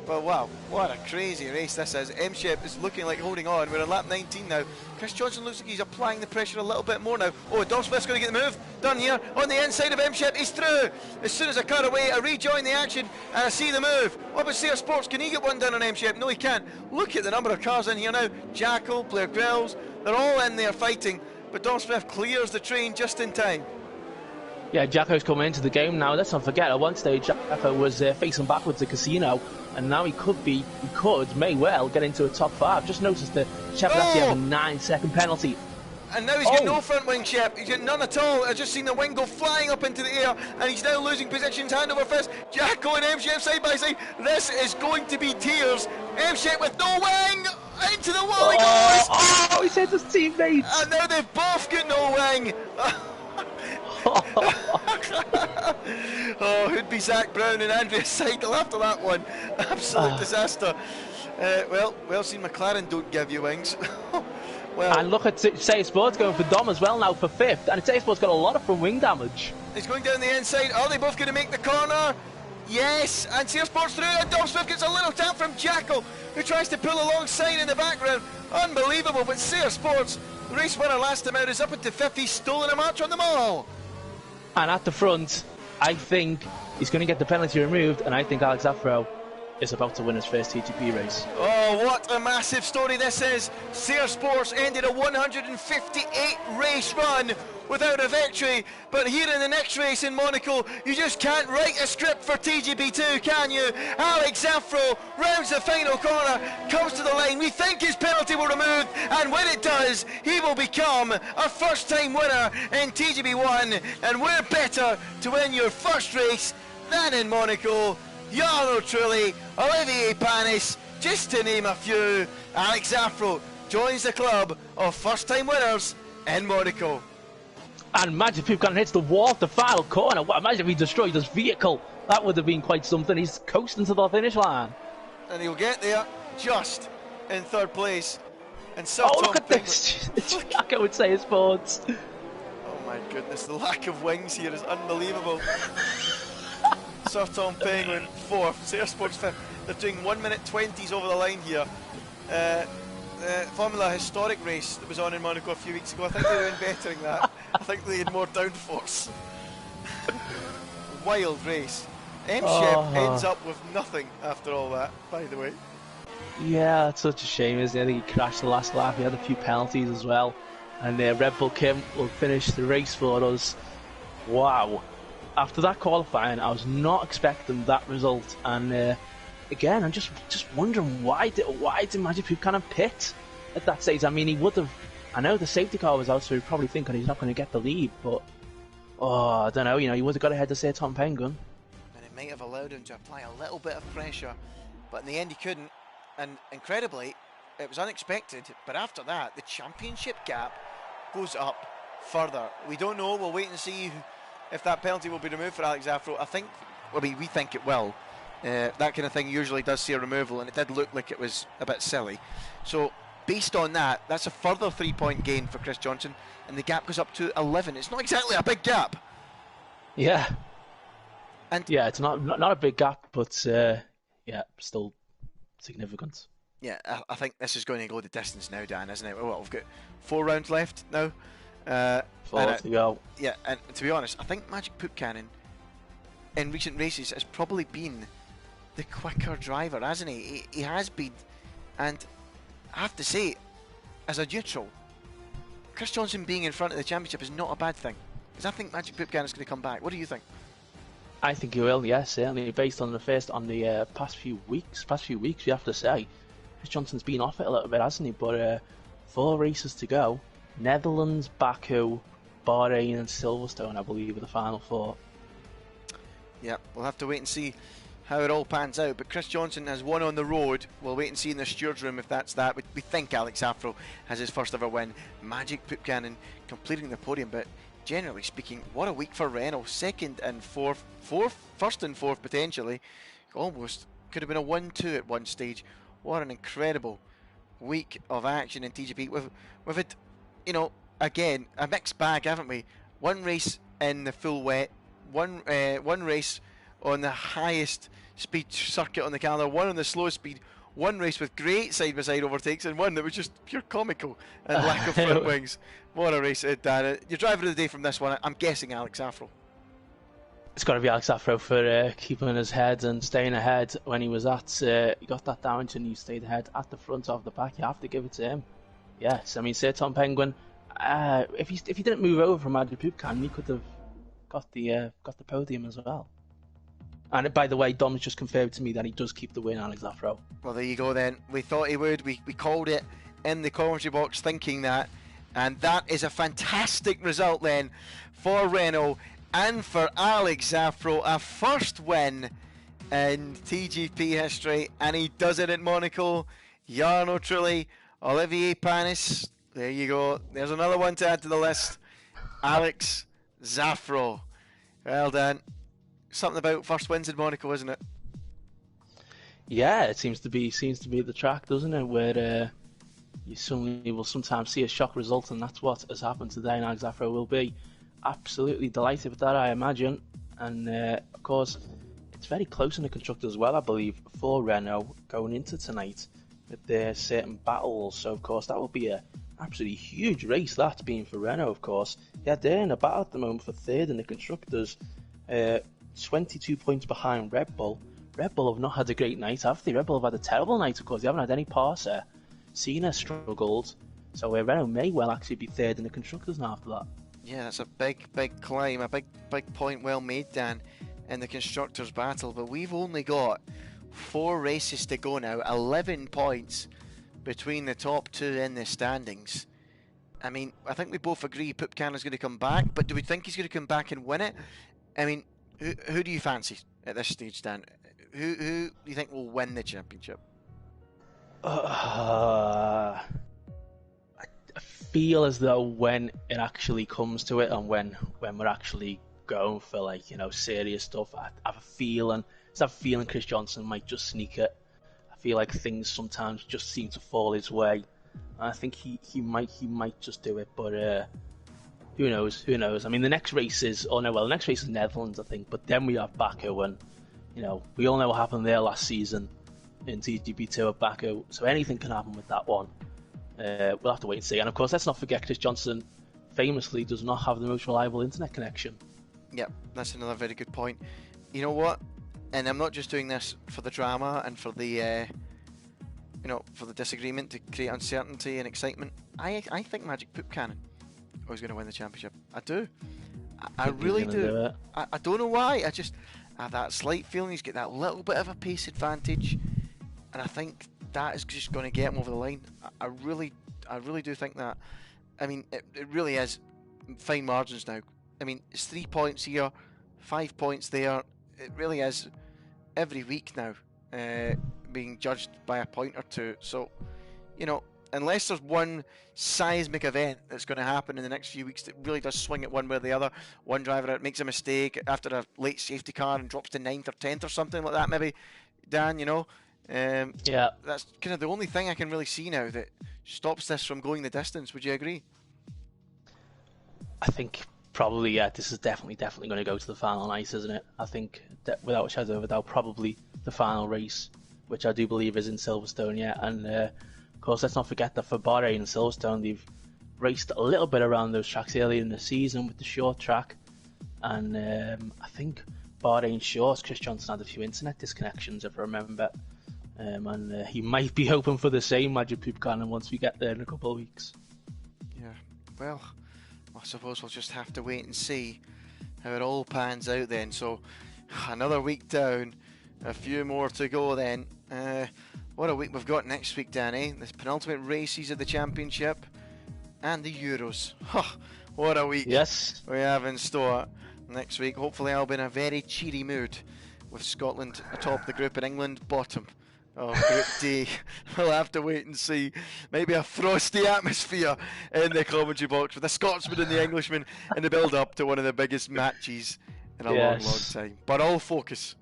But wow, what a crazy race this is. M-Shep is looking like holding on. We're on lap 19 now. Chris Johnson looks like he's applying the pressure a little bit more now. Oh, Dom Swift's going to get the move. Done here on the inside of M-Shep. He's through. As soon as I cut away, I rejoin the action and I see the move. What about Sayre Sports? Can he get one done on M-Shep? No, he can't. Look at the number of cars in here now. Jackal, Blair Grills, they're all in there fighting. But Dom Swift clears the train just in time. Yeah, Jacko's coming into the game now. Let's not forget, at one stage, Jacko was facing backwards at Casino, and now he may well get into a top 5. Just noticed that Shep actually have a 9-second penalty. And now he's got no front wing, Shep. He's got none at all. I've just seen the wing go flying up into the air, and he's now losing positions hand over fist. Jacko and M-Shep side by side. This is going to be tears. M-Shep with no wing. Into the wall he goes. Oh, he says his teammates. And now they've both got no wing. Oh, who'd be Zach Brown and Andrea Seidel after that one? Absolute disaster. Well seen, McLaren don't give you wings. Well, and look at Sayre Sports going for Dom as well now for 5th, and Sayre Sports got a lot of front wing damage. He's going down the inside. Are they both going to make the corner? Yes, and Sayre Sports through, and Dom Swift gets a little tap from Jackal, who tries to pull alongside in the background. Unbelievable, but Sayre Sports, the race winner last time out, is up into 5th. He's stolen a march on them all. And at the front, I think he's going to get the penalty removed, and I think Alex Afro is about to win his first TGP race. Oh, what a massive story this is. Sayre Sports ended a 158 race run without a victory, but here in the next race in Monaco, you just can't write a script for TGP2, can you? Alex Afro rounds the final corner, comes to the line. We think his penalty will remove, and when it does, he will become a first-time winner in TGP1, and we're better to win your first race than in Monaco. Jarno Trulli, Olivier Panis, just to name a few. Alex Afro joins the club of first-time winners in Monaco. And Magic Poupcan hits the wall at the final corner. Well, imagine if he destroyed his vehicle. That would have been quite something. He's coasting to the finish line. And he'll get there just in 3rd place. And look at this. Like I would say, his Sports. Oh my goodness, the lack of wings here is unbelievable. Sir Tom Penguin 4th, Sayre Sports 5th. They're doing 1 minute 20s over the line here. Formula historic race that was on in Monaco a few weeks ago. I think they were bettering that. I think they had more downforce. Wild race. M-Shep ends up with nothing after all that, by the way. Yeah, it's such a shame, isn't it? I think he crashed the last lap. He had a few penalties as well. And Red Bull Kim will finish the race for us. Wow. After that qualifying, I was not expecting that result, and again, I'm just wondering why did Magic Poupcan pit at that stage? I mean, he would have. I know the safety car was out, so he's probably thinking he's not going to get the lead, but I don't know. You know, he would have got ahead to say Tom Penguin, and it might have allowed him to apply a little bit of pressure, but in the end, he couldn't. And incredibly, it was unexpected. But after that, the championship gap goes up further. We don't know. We'll wait and see if that penalty will be removed for Alex Afro. We think it will. That kind of thing usually does see a removal, and it did look like it was a bit silly. So based on that, that's a further 3-point gain for Chris Johnson, and the gap goes up to 11. It's not exactly a big gap. Yeah. And yeah, it's not a big gap, but still significant. Yeah, I think this is going to go the distance now, Dan, isn't it? Well, we've got 4 rounds left now. 4 to go. Yeah, and to be honest, I think Magic Poupcan in recent races has probably been the quicker driver, hasn't he? He has been, and I have to say, as a neutral, Chris Johnson being in front of the championship is not a bad thing, because I think Magic Poupcan is going to come back. What do you think? I think he will, yes, certainly. Based on the past few weeks, you have to say, Chris Johnson's been off it a little bit, hasn't he? But 4 races to go. Netherlands, Baku, Bahrain and Silverstone, I believe, are the final 4. Yeah, we'll have to wait and see how it all pans out. But Chris Johnson has won on the road. We'll wait and see in the stewards room if that's that. We think Alex Afro has his first ever win. Magic Poupcan completing the podium, but generally speaking, what a week for Renault. 2nd and 4th, 1st and 4th potentially. Almost could have been a 1-2 at one stage. What an incredible week of action in TGP. We've had, again, a mixed bag, haven't we? One race in the full wet, one race on the highest speed circuit on the calendar, one on the slowest speed, one race with great side-by-side overtakes, and one that was just pure comical and lack of front wings. What a race it, Dan. Your driver of the day from this one, I'm guessing Alex Afro. It's got to be Alex Afro for keeping his head and staying ahead when he was he got that damage and he stayed ahead at the front of the pack. You have to give it to him. Yes, I mean, Sir Tom Penguin, if he didn't move over from Adrian Poupcan, he could have got the podium as well. And by the way, Dom's just confirmed to me that he does keep the win, Alex Afro. Well, there you go then. We thought he would. We called it in the commentary box thinking that. And that is a fantastic result then for Renault and for Alex Afro. A first win in TGP history. And he does it at Monaco. Jarno Trulli, Olivier Panis. There you go. There's another one to add to the list. Alex Afro. Well done. Something about first wins in Monaco, isn't it? Yeah, it seems to be the track, doesn't it? Where you suddenly will sometimes see a shock result, and that's what has happened today. And Alex Afro will be absolutely delighted with that, I imagine. And of course, it's very close in the constructors as well, I believe, for Renault going into tonight with their certain battles. So of course that will be a absolutely huge race, that being for Renault, of course. Yeah, they're in a battle at the moment for third in the constructors. 22 points behind Red Bull. Red Bull have not had a great night, have they? Red Bull have had a terrible night, of course. They haven't had any passer. Cena struggled. So Renault may well actually be third in the constructors now after that. Yeah, that's a big climb, a big point well made, Dan, in the constructors' battle. But we've only got 4 races to go now. 11 points between the top 2 in the standings. I mean, I think we both agree Poupcan is going to come back, but do we think he's going to come back and win it? I mean, who do you fancy at this stage, Dan? Who do you think will win the championship? I feel as though when it actually comes to it, and when we're actually going for, like, serious stuff, I have a feeling Chris Johnson might just sneak it. I feel like things sometimes just seem to fall his way. I think he might just do it, but who knows? I mean, the next race is Netherlands, I think, but then we have Baku, and we all know what happened there last season in TGP2 at Baku, so anything can happen with that one. We'll have to wait and see. And of course, let's not forget Chris Johnson famously does not have the most reliable internet connection. Yep, that's another very good point. You know what? And I'm not just doing this for the drama and for the for the disagreement to create uncertainty and excitement. I think Magic Poupcan is going to win the championship. I do. I really do. I don't know why. I just have that slight feeling he's got that little bit of a pace advantage, and I think that is just going to get him over the line. I really do think that. I mean, it really is fine margins now. I mean, it's 3 points here, 5 points there. It really is every week now being judged by a point or two. So, unless there's one seismic event that's going to happen in the next few weeks that really does swing it one way or the other, one driver makes a mistake after a late safety car and drops to 9th or 10th or something like that, maybe, Dan, yeah, that's kind of the only thing I can really see now that stops this from going the distance. Would you agree? I think probably, yeah, this is definitely going to go to the final night, isn't it? I think that without a shadow of a doubt, probably the final race, which I do believe is in Silverstone, yeah. And of course, let's not forget that for Bahrain and Silverstone, they've raced a little bit around those tracks earlier in the season with the short track. And I think Bahrain shorts, Chris Johnson had a few internet disconnections, if I remember. And he might be hoping for the same Magic Poupcan once we get there in a couple of weeks. Yeah, well, I suppose we'll just have to wait and see how it all pans out then. So, another week down, a few more to go then. What a week we've got next week, Danny. The penultimate races of the championship and the Euros. What a week we have in store next week. Hopefully I'll be in a very cheery mood with Scotland atop the group and England bottom of Group D. We'll have to wait and see. Maybe a frosty atmosphere in the commentary box with the Scotsman and the Englishman in the build-up to one of the biggest matches in a long time. But all focus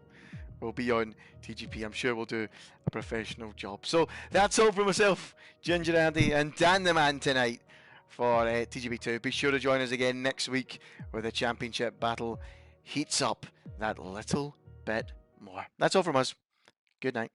will be on TGP. I'm sure we'll do a professional job. So that's all from myself, Ginger Andy, and Dan the Man tonight for TGP2. Be sure to join us again next week where the championship battle heats up that little bit more. That's all from us. Good night.